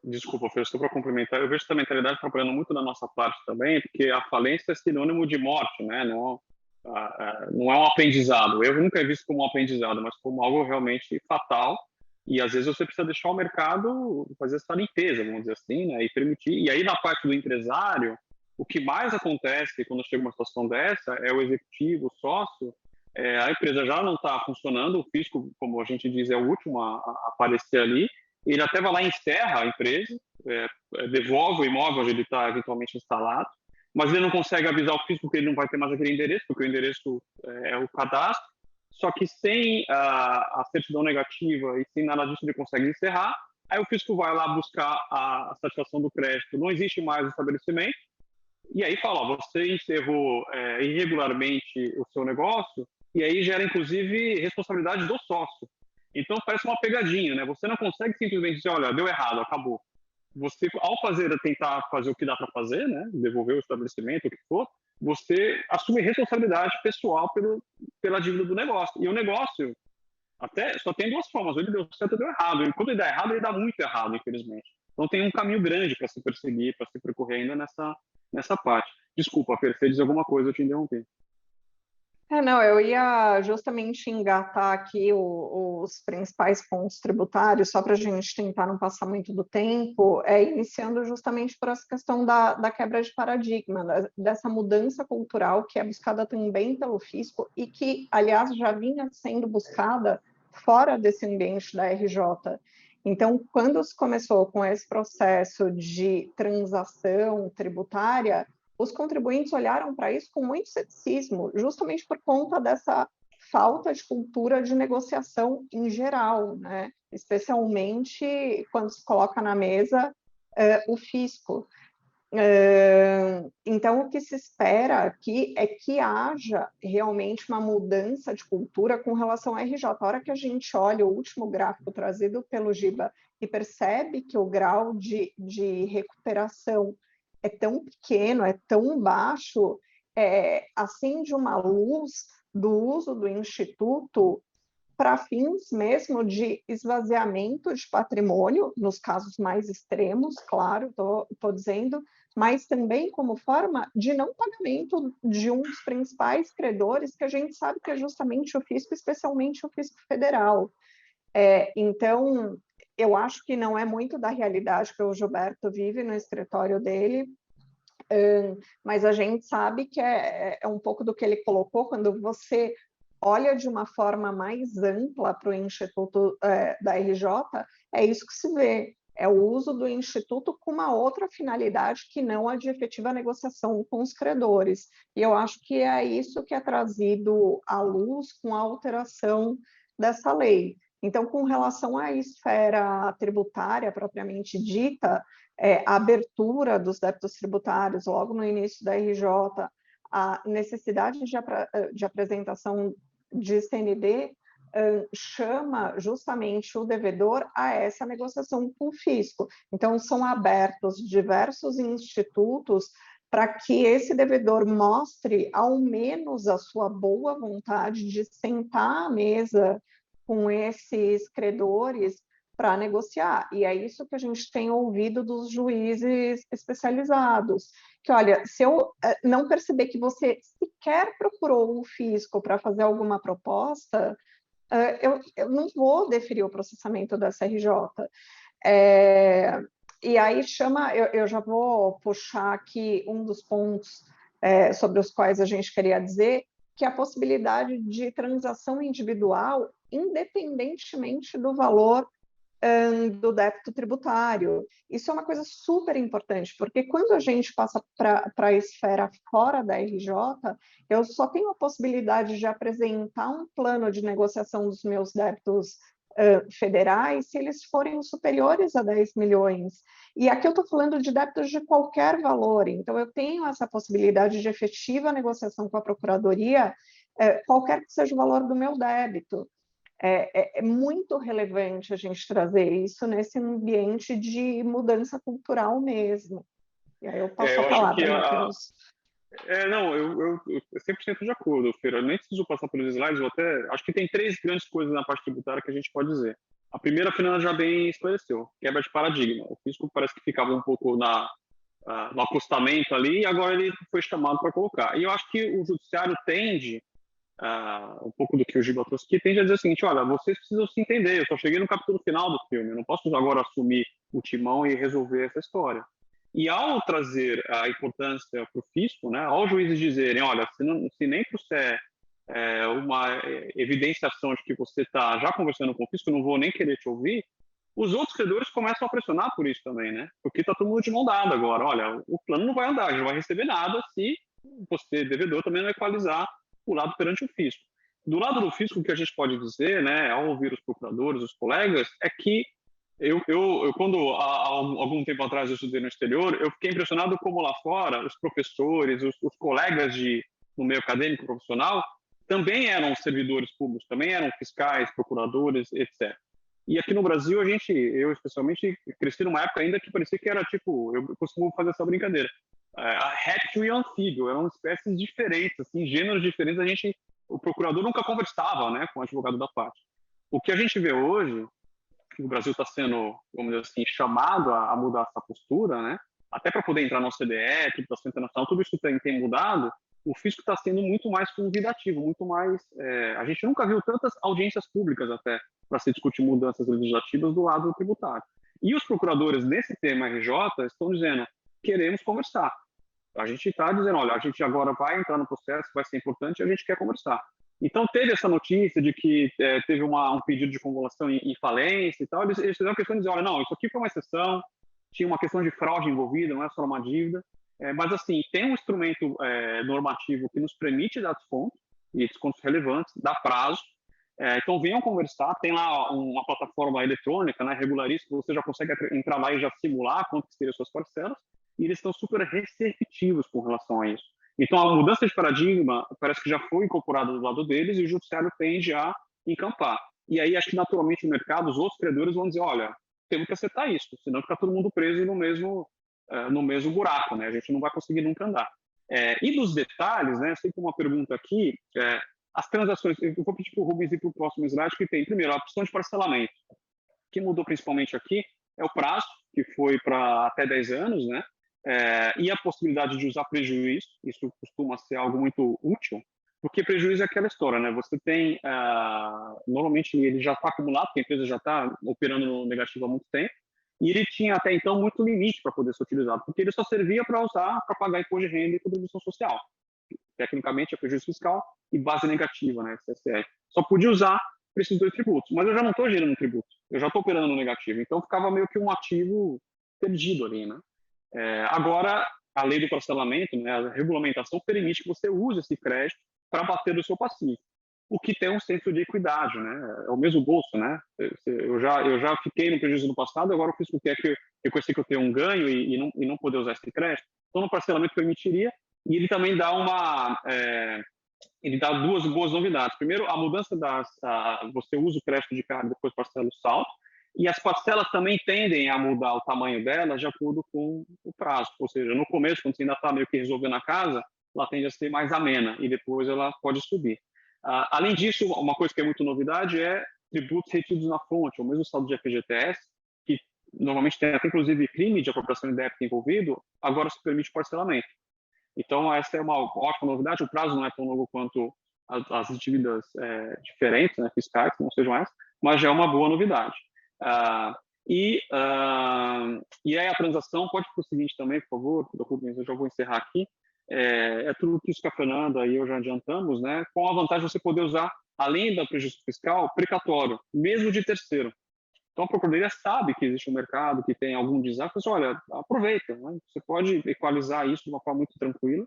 Desculpa, Fer, só para complementar, eu vejo essa mentalidade trabalhando muito da nossa parte também, porque a falência é sinônimo de morte, né? Não é um aprendizado. Eu nunca he visto como um aprendizado, mas como algo realmente fatal. E às vezes você precisa deixar o mercado fazer essa limpeza, vamos dizer assim, né? E permitir. E aí na parte do empresário, o que mais acontece quando chega uma situação dessa é o executivo, o sócio. A empresa já não está funcionando, o fisco, como a gente diz, é o último a aparecer ali. Ele até vai lá e encerra a empresa, devolve o imóvel onde ele está eventualmente instalado, mas ele não consegue avisar o fisco que ele não vai ter mais aquele endereço, porque o endereço é o cadastro. Só que sem a certidão negativa e sem nada disso ele consegue encerrar. Aí o fisco vai lá buscar a satisfação do crédito, não existe mais o estabelecimento, e aí fala, ó, você encerrou irregularmente o seu negócio, e aí gera inclusive responsabilidade do sócio. Então parece uma pegadinha, né? Você não consegue simplesmente dizer, olha, deu errado, acabou. Você, ao tentar fazer o que dá para fazer, né? Devolver o estabelecimento, o que for, você assume responsabilidade pessoal pela dívida do negócio. E o negócio até só tem duas formas, ou ele deu certo ou deu errado. E quando ele dá errado, ele dá muito errado, infelizmente. Então tem um caminho grande para se perseguir, para se percorrer ainda nessa parte. Desculpa, Fer, você diz alguma coisa, eu te interrompi. Não, eu ia justamente engatar aqui os principais pontos tributários, só para a gente tentar não passar muito do tempo, iniciando justamente por essa questão da quebra de paradigma, dessa mudança cultural que é buscada também pelo fisco e que, aliás, já vinha sendo buscada fora desse ambiente da RJ. Então, quando se começou com esse processo de transação tributária, os contribuintes olharam para isso com muito ceticismo, justamente por conta dessa falta de cultura de negociação em geral, né? Especialmente quando se coloca na mesa o fisco. Então, o que se espera aqui é que haja realmente uma mudança de cultura com relação à RJ. A hora que a gente olha o último gráfico trazido pelo Giba e percebe que o grau de recuperação é tão pequeno, é tão baixo, acende uma luz do uso do Instituto para fins mesmo de esvaziamento de patrimônio, nos casos mais extremos, claro, estou dizendo, mas também como forma de não pagamento de um dos principais credores, que a gente sabe que é justamente o fisco, especialmente o fisco federal. Então, eu acho que não é muito da realidade que o Gilberto vive no escritório dele, mas a gente sabe que é um pouco do que ele colocou, quando você olha de uma forma mais ampla para o Instituto da RJ, é isso que se vê, é o uso do Instituto com uma outra finalidade que não a de efetiva negociação com os credores. E eu acho que é isso que é trazido à luz com a alteração dessa lei. Então, com relação à esfera tributária propriamente dita, a abertura dos débitos tributários logo no início da RJ, a necessidade de apresentação de CND chama justamente o devedor a essa negociação com o fisco. Então, são abertos diversos institutos para que esse devedor mostre ao menos a sua boa vontade de sentar à mesa com esses credores para negociar. E é isso que a gente tem ouvido dos juízes especializados, que, olha, se eu não perceber que você sequer procurou o fisco para fazer alguma proposta, eu não vou deferir o processamento da SRJ. E aí eu já vou puxar aqui um dos pontos sobre os quais a gente queria dizer, que é a possibilidade de transação individual, independentemente do valor do débito tributário. Isso é uma coisa super importante, porque quando a gente passa para a esfera fora da RJ, eu só tenho a possibilidade de apresentar um plano de negociação dos meus débitos federais se eles forem superiores a 10 milhões. E aqui eu estou falando de débitos de qualquer valor, então eu tenho essa possibilidade de efetiva negociação com a Procuradoria, qualquer que seja o valor do meu débito. É muito relevante a gente trazer isso nesse ambiente de mudança cultural mesmo. E aí eu passo a palavra, Matheus. Não, eu 100% de acordo, Fer. Eu nem preciso passar pelos slides, acho que tem 3 grandes coisas na parte tributária que a gente pode dizer. A primeira, a Fernanda já bem esclareceu, quebra de paradigma. O fisco parece que ficava um pouco no acostamento ali, e agora ele foi chamado para colocar. E eu acho que o judiciário tende, um pouco do que o Giba trouxe aqui, tende a dizer o seguinte: olha, vocês precisam se entender, eu só cheguei no capítulo final do filme, eu não posso agora assumir o timão e resolver essa história. E ao trazer a importância para o fisco, né, aos juízes dizerem, olha, se nem trouxer uma evidenciação de que você está já conversando com o fisco, eu não vou nem querer te ouvir, os outros credores começam a pressionar por isso também, né? Porque está todo mundo de mão dada agora. Olha, o plano não vai andar, a gente não vai receber nada se você, devedor, também não equalizar o lado perante o fisco. Do lado do fisco, o que a gente pode dizer, né, ao ouvir os procuradores, os colegas, é que eu quando há algum tempo atrás eu estudei no exterior, eu fiquei impressionado como lá fora os professores, os colegas no meio acadêmico profissional também eram servidores públicos, também eram fiscais, procuradores, etc. E aqui no Brasil eu especialmente cresci numa época ainda que parecia que era tipo, eu costumo fazer essa brincadeira, réptil e anfíbio, eram espécies diferentes, assim, gêneros diferentes. O procurador nunca conversava, né, com o advogado da parte. O que a gente vê hoje o Brasil está sendo, vamos dizer assim, chamado a mudar essa postura, né? Até para poder entrar no OCDE, tributação internacional, tudo isso tem mudado. O fisco está sendo muito mais convidativo, muito mais. A gente nunca viu tantas audiências públicas até para se discutir mudanças legislativas do lado tributário. E os procuradores nesse tema RJ estão dizendo: queremos conversar. A gente está dizendo: olha, a gente agora vai entrar no processo, vai ser importante, a gente quer conversar. Então, teve essa notícia de que teve um pedido de convolução em falência e tal. Eles fizeram questão de dizer: olha, não, isso aqui foi uma exceção, tinha uma questão de fraude envolvida, não é só uma dívida. Mas, assim, tem um instrumento normativo que nos permite dar desconto, e descontos relevantes, dá prazo. Então, venham conversar. Tem lá uma plataforma eletrônica, né, Regularize, que você já consegue entrar lá e já simular quanto que seriam suas parcelas, e eles estão super receptivos com relação a isso. Então, a mudança de paradigma parece que já foi incorporada do lado deles e o judiciário tende a encampar. E aí, acho que naturalmente o mercado, os outros credores vão dizer: olha, temos que acertar isso, senão fica todo mundo preso no mesmo buraco, né? A gente não vai conseguir nunca andar. E dos detalhes, né? Sempre uma pergunta aqui, as transações, eu vou pedir para o Rubens ir para o próximo slide, que tem, primeiro, a opção de parcelamento. O que mudou principalmente aqui é o prazo, que foi para até 10 anos, né? E a possibilidade de usar prejuízo, isso costuma ser algo muito útil, porque prejuízo é aquela história, né? Você tem, normalmente ele já está acumulado, porque a empresa já está operando no negativo há muito tempo, e ele tinha até então muito limite para poder ser utilizado, porque ele só servia para usar, para pagar imposto de renda e contribuição social. Tecnicamente é prejuízo fiscal e base negativa, né? CSF. Só podia usar para esses dois tributos, mas eu já não estou gerando tributo, eu já estou operando no negativo, então ficava meio que um ativo perdido ali, né? Agora, a lei do parcelamento, né, a regulamentação permite que você use esse crédito para bater do seu passivo, o que tem um senso de equidade, né? É o mesmo bolso, né? Eu já fiquei no prejuízo no passado, agora o fisco quer que eu reconhecer que eu tenho um ganho e não poder usar esse crédito. Então, no parcelamento permitiria, e ele também dá ele dá duas boas novidades. Primeiro, a mudança você usa o crédito de carga e depois parcela o saldo. E as parcelas também tendem a mudar o tamanho delas de acordo com o prazo. Ou seja, no começo, quando você ainda está meio que resolvendo a casa, ela tende a ser mais amena e depois ela pode subir. Além disso, uma coisa que é muito novidade é tributos retidos na fonte, ou mesmo o saldo de FGTS, que normalmente tem até inclusive crime de apropriação de débito envolvido, agora se permite parcelamento. Então, essa é uma ótima novidade. O prazo não é tão longo quanto as dívidas diferentes, né, fiscais, que não sejam essas, mas já é uma boa novidade. E aí a transação, pode ir para o seguinte também, por favor, eu já vou encerrar aqui, tudo isso que a Fernanda e eu já adiantamos, né, com a vantagem de você poder usar, além do prejuízo fiscal, precatório, mesmo de terceiro. Então, a Procuradoria sabe que existe um mercado, que tem algum desafio, mas olha, aproveita, né? Você pode equalizar isso de uma forma muito tranquila.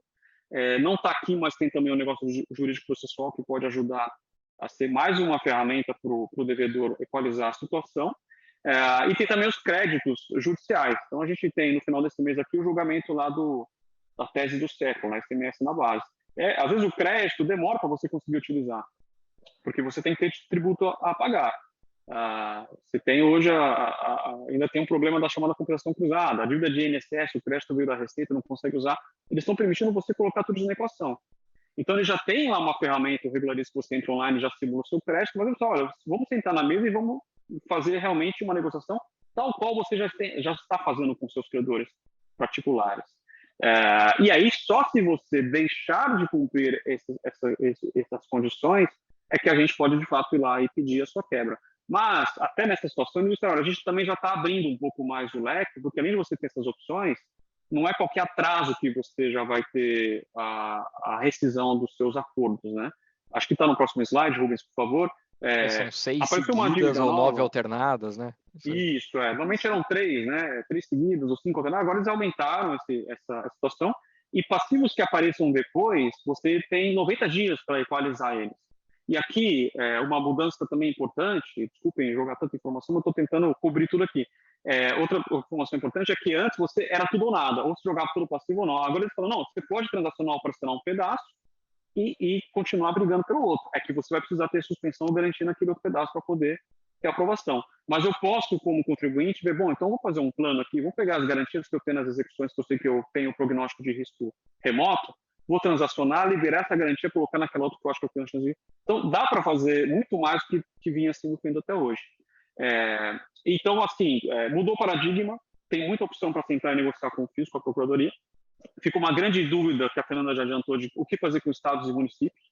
Não está aqui, mas tem também o negócio jurídico processual que pode ajudar a ser mais uma ferramenta para o devedor equalizar a situação. E tem também os créditos judiciais. Então, a gente tem, no final desse mês aqui, o julgamento lá da tese do século, né? SMS na base. Às vezes, o crédito demora para você conseguir utilizar, porque você tem que ter tributo a pagar. Você tem hoje, ainda tem um problema da chamada compensação cruzada, a dívida de INSS, o crédito veio da Receita, não consegue usar, eles estão permitindo você colocar tudo isso na equação. Então, ele já tem lá uma ferramenta, o Regularize, que você entra online e já simula o seu crédito, mas olha, vamos sentar na mesa e vamos fazer realmente uma negociação tal qual você já está fazendo com seus credores particulares. E aí, só se você deixar de cumprir essas condições, é que a gente pode, de fato, ir lá e pedir a sua quebra. Mas, até nessa situação, a gente também já está abrindo um pouco mais o leque, porque além de você ter essas opções, não é qualquer atraso que você já vai ter a rescisão dos seus acordos, né? Acho que está no próximo slide, Rubens, por favor. São 6 seguidas ou 9 alternadas, né? Isso, normalmente eram 3, né? 3 seguidas ou 5 alternadas, agora eles aumentaram essa situação. E passivos que apareçam depois, você tem 90 dias para equalizar eles. E aqui, uma mudança também importante, desculpem jogar tanta informação, mas estou tentando cobrir tudo aqui. Outra informação importante é que antes você era tudo ou nada, ou se jogava pelo passivo ou não. Agora eles falam, não, você pode transacionar ou parcelar um pedaço e continuar brigando pelo outro. É que você vai precisar ter suspensão garantindo aquele outro pedaço para poder ter aprovação. Mas eu posso, como contribuinte, ver, bom, então vou fazer um plano aqui, vou pegar as garantias que eu tenho nas execuções, que eu sei que eu tenho prognóstico de risco remoto, vou transacionar, liberar essa garantia, colocar naquela outra que eu acho que eu tenho chance de... Então, dá para fazer muito mais do que vinha sendo feito até hoje. Então, assim, mudou o paradigma, tem muita opção para sentar e negociar com o fisco, com a Procuradoria. Fica uma grande dúvida que a Fernanda já adiantou de o que fazer com estados e municípios.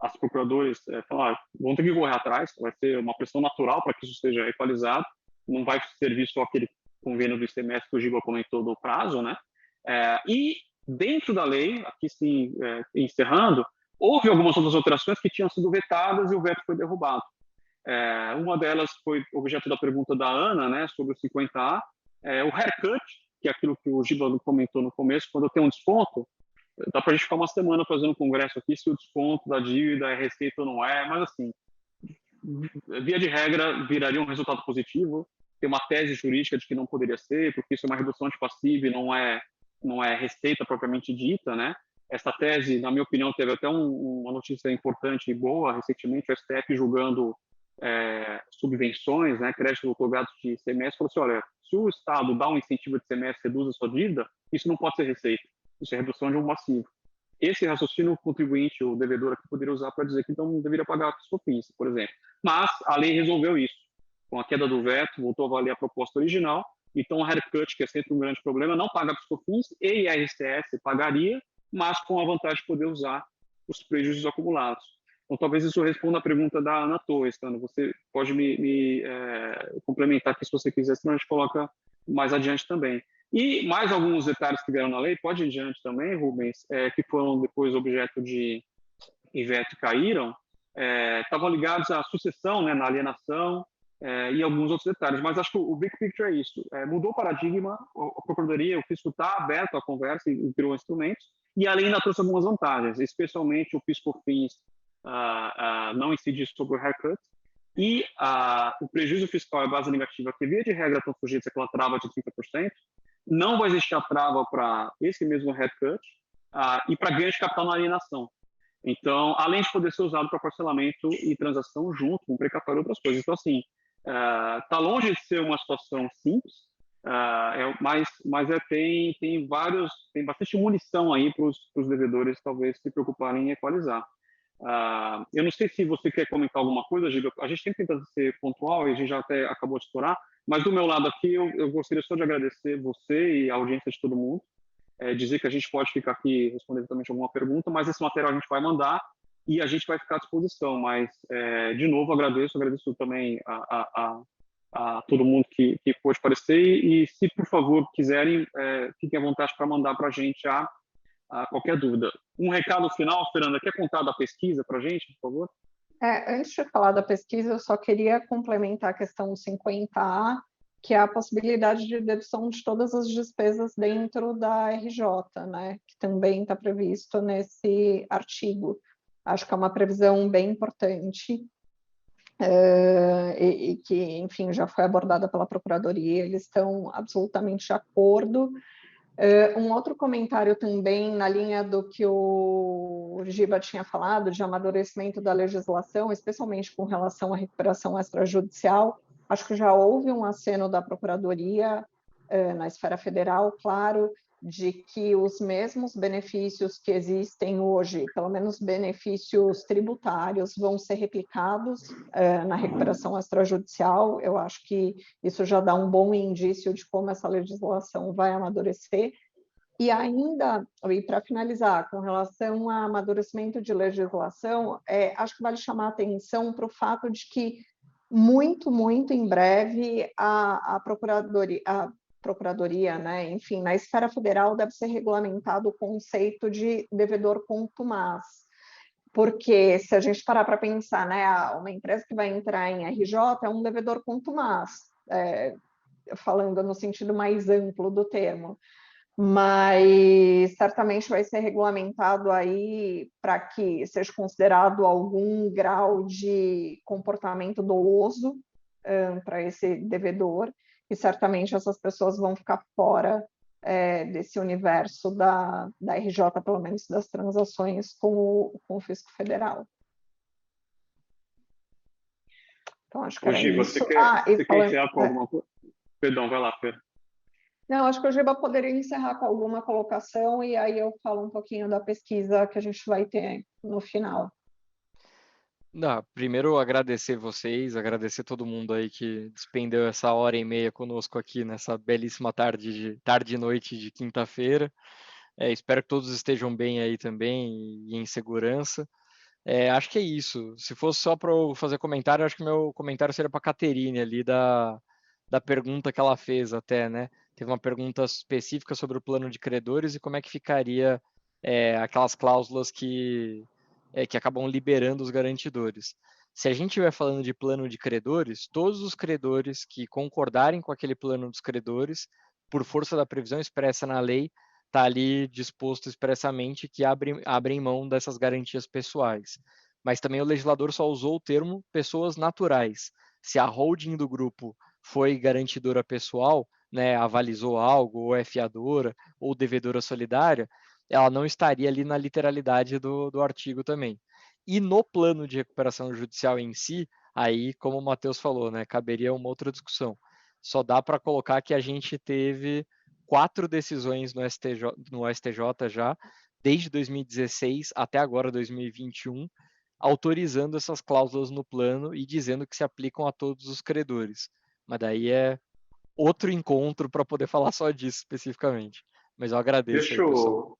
As procuradoras falaram, vão ter que correr atrás, vai ser uma pressão natural para que isso seja equalizado, não vai servir só aquele convênio do ICMS que o Giba comentou do prazo, né? E dentro da lei, aqui sim, encerrando, houve algumas outras alterações que tinham sido vetadas e o veto foi derrubado. Uma delas foi objeto da pergunta da Ana, né, sobre o 50A, o haircut, que é aquilo que o Giba comentou no começo, quando tem um desconto, dá para a gente ficar uma semana fazendo um congresso aqui se o desconto da dívida é receita ou não é, mas assim, via de regra, viraria um resultado positivo. Tem uma tese jurídica de que não poderia ser, porque isso é uma redução de passivo e não é receita propriamente dita, né? Essa tese, na minha opinião, teve até uma notícia importante e boa recentemente, o STF julgando subvenções, né, créditos otorgados de ICMS, falou assim, olha, se o Estado dá um incentivo de ICMS e reduz a sua dívida, isso não pode ser receita, isso é redução de um passivo. Esse raciocínio o contribuinte, o devedor aqui poderia usar para dizer que então não deveria pagar PIS, por exemplo. Mas a lei resolveu isso. Com a queda do veto, voltou a valer a proposta original, então o haircut, que é sempre um grande problema, não paga PIS e IRCS pagaria, mas com a vantagem de poder usar os prejuízos acumulados. Então, talvez isso responda a pergunta da Ana Torres, Ana. Você pode me complementar aqui se você quiser, senão a gente coloca mais adiante também. E mais alguns detalhes que vieram na lei, pode ir adiante também, Rubens, que foram depois objeto de veto e caíram, estavam ligados à sucessão, né, na alienação, e alguns outros detalhes. Mas acho que o big picture é isso. Mudou o paradigma, a Procuradoria, o fisco está aberto à conversa e criou instrumentos, e a lei ainda trouxe algumas vantagens, especialmente o PIS/COFINS não incidir sobre o haircut, e o prejuízo fiscal é base negativa, que via de regra estão sujeitos àquela trava de 30%, não vai existir a trava para esse mesmo haircut e para ganho de capital na alienação. Então, além de poder ser usado para parcelamento e transação junto, com precatório e outras coisas. Então, assim, está longe de ser uma situação simples, mas tem bastante munição aí para os devedores talvez se preocuparem em equalizar. Eu não sei se você quer comentar alguma coisa, Giga. A gente sempre tenta ser pontual e a gente já até acabou de explorar, mas do meu lado aqui eu gostaria só de agradecer você e a audiência de todo mundo, dizer que a gente pode ficar aqui respondendo também alguma pergunta, mas esse material a gente vai mandar e a gente vai ficar à disposição. Mas, de novo, agradeço também a todo mundo que pôde aparecer e se, por favor, quiserem, fiquem à vontade para mandar para a gente qualquer dúvida. Um recado final, Fernanda, quer contar da pesquisa para a gente, por favor? Antes de falar da pesquisa, eu só queria complementar a questão 50A, que é a possibilidade de dedução de todas as despesas dentro da RJ, né, que também está previsto nesse artigo. Acho que é uma previsão bem importante e que, enfim, já foi abordada pela Procuradoria, eles estão absolutamente de acordo. Um outro comentário também na linha do que o Giba tinha falado, de amadurecimento da legislação, especialmente com relação à recuperação extrajudicial. Acho que já houve um aceno da Procuradoria na esfera federal, claro, de que os mesmos benefícios que existem hoje, pelo menos benefícios tributários, vão ser replicados na recuperação extrajudicial. Eu acho que isso já dá um bom indício de como essa legislação vai amadurecer. E ainda, e para finalizar, com relação ao amadurecimento de legislação, acho que vale chamar a atenção para o fato de que muito em breve a Procuradoria, né, enfim, na esfera federal deve ser regulamentado o conceito de devedor contumaz, porque se a gente parar para pensar, né, uma empresa que vai entrar em RJ é um devedor contumaz, falando no sentido mais amplo do termo, mas certamente vai ser regulamentado aí para que seja considerado algum grau de comportamento doloso para esse devedor, e certamente essas pessoas vão ficar fora desse universo da RJ, pelo menos das transações com o Fisco Federal. Então, acho que era Giba, isso. Você quer encerrar com alguma coisa? Perdão, vai lá, Fer. Não, acho que o Giba poderia encerrar com alguma colocação e aí eu falo um pouquinho da pesquisa que a gente vai ter no final. Primeiro agradecer vocês, agradecer todo mundo aí que despendeu essa hora e meia conosco aqui nessa belíssima tarde e noite de quinta-feira. Espero que todos estejam bem aí também e em segurança. Acho que é isso. Se fosse só para eu fazer comentário, acho que meu comentário seria para a Caterine ali da pergunta que ela fez até, né? Teve uma pergunta específica sobre o plano de credores e como é que ficaria aquelas cláusulas que acabam liberando os garantidores. Se a gente estiver falando de plano de credores, todos os credores que concordarem com aquele plano dos credores, por força da previsão expressa na lei, está ali disposto expressamente que abrem mão dessas garantias pessoais. Mas também o legislador só usou o termo pessoas naturais. Se a holding do grupo foi garantidora pessoal, né, avalizou algo, ou é fiadora, ou devedora solidária, ela não estaria ali na literalidade do artigo também. E no plano de recuperação judicial em si, aí, como o Matheus falou, né, caberia uma outra discussão. Só dá para colocar que a gente teve 4 decisões no STJ já, desde 2016 até agora 2021, autorizando essas cláusulas no plano e dizendo que se aplicam a todos os credores. Mas daí é outro encontro para poder falar só disso especificamente. Mas eu agradeço aí, pessoal.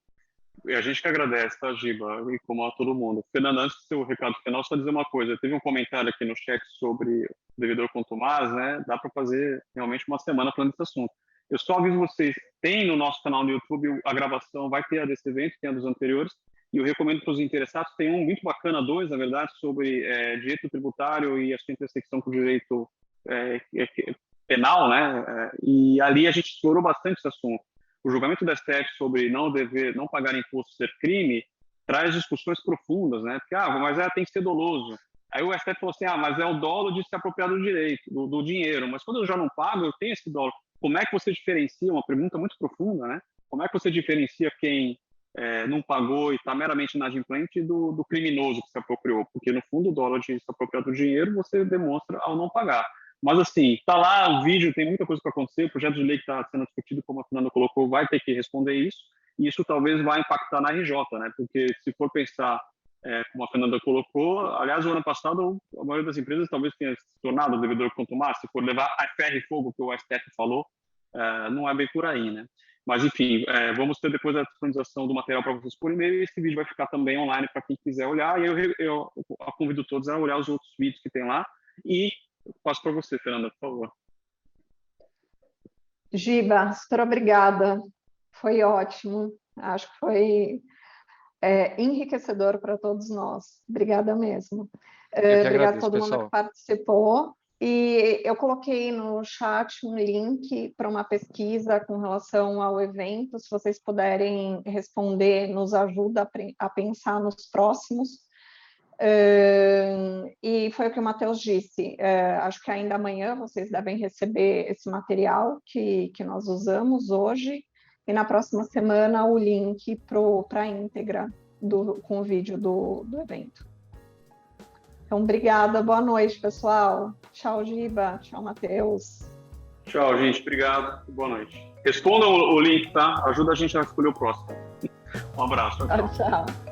A gente que agradece, tá, Giba? E como a todo mundo. Fernando, antes do seu recado final, só dizer uma coisa. Teve um comentário aqui no chat sobre o devedor contumaz, né? Dá para fazer realmente uma semana falando desse assunto. Eu só aviso vocês, tem no nosso canal no YouTube a gravação, vai ter a desse evento, tem a dos anteriores, e eu recomendo para os interessados, tem um muito bacana, 2, na verdade, sobre direito tributário e a sua intersecção com o direito penal, né? E ali a gente explorou bastante esse assunto. O julgamento do STF sobre não pagar imposto ser crime traz discussões profundas, né? Porque, mas tem que ser doloso. Aí o STF falou assim, mas é o dolo de se apropriar do direito, do dinheiro. Mas quando eu já não pago, eu tenho esse dolo. Como é que você diferencia? Uma pergunta muito profunda, né? Como é que você diferencia quem não pagou e está meramente inadimplente do criminoso que se apropriou? Porque, no fundo, o dolo de se apropriar do dinheiro você demonstra ao não pagar. Mas, assim, tá lá o vídeo, tem muita coisa para acontecer, o projeto de lei que está sendo discutido, como a Fernanda colocou, vai ter que responder isso, e isso talvez vai impactar na RJ, né? Porque se for pensar, como a Fernanda colocou, aliás, o ano passado, a maioria das empresas talvez tenha se tornado devedor contumaz, se for levar a ferro e fogo que o STF falou, não é bem por aí, né? Mas, enfim, vamos ter depois a disponibilização do material para vocês por e-mail, e esse vídeo vai ficar também online para quem quiser olhar, e eu convido todos a olhar os outros vídeos que tem lá, e passo para você, Fernanda, por favor. Giba, super obrigada. Foi ótimo. Acho que foi enriquecedor para todos nós. Obrigada mesmo. Obrigada a todo mundo que participou. E eu coloquei no chat um link para uma pesquisa com relação ao evento. Se vocês puderem responder, nos ajuda a pensar nos próximos. E foi o que o Matheus disse, acho que ainda amanhã vocês devem receber esse material que nós usamos hoje, e na próxima semana o link para a íntegra com o vídeo do evento. Então, obrigada, boa noite, pessoal. Tchau, Giba, tchau, Matheus. Tchau, gente, obrigado, boa noite. Respondam o link, tá? Ajuda a gente a escolher o próximo. Um abraço. Tchau.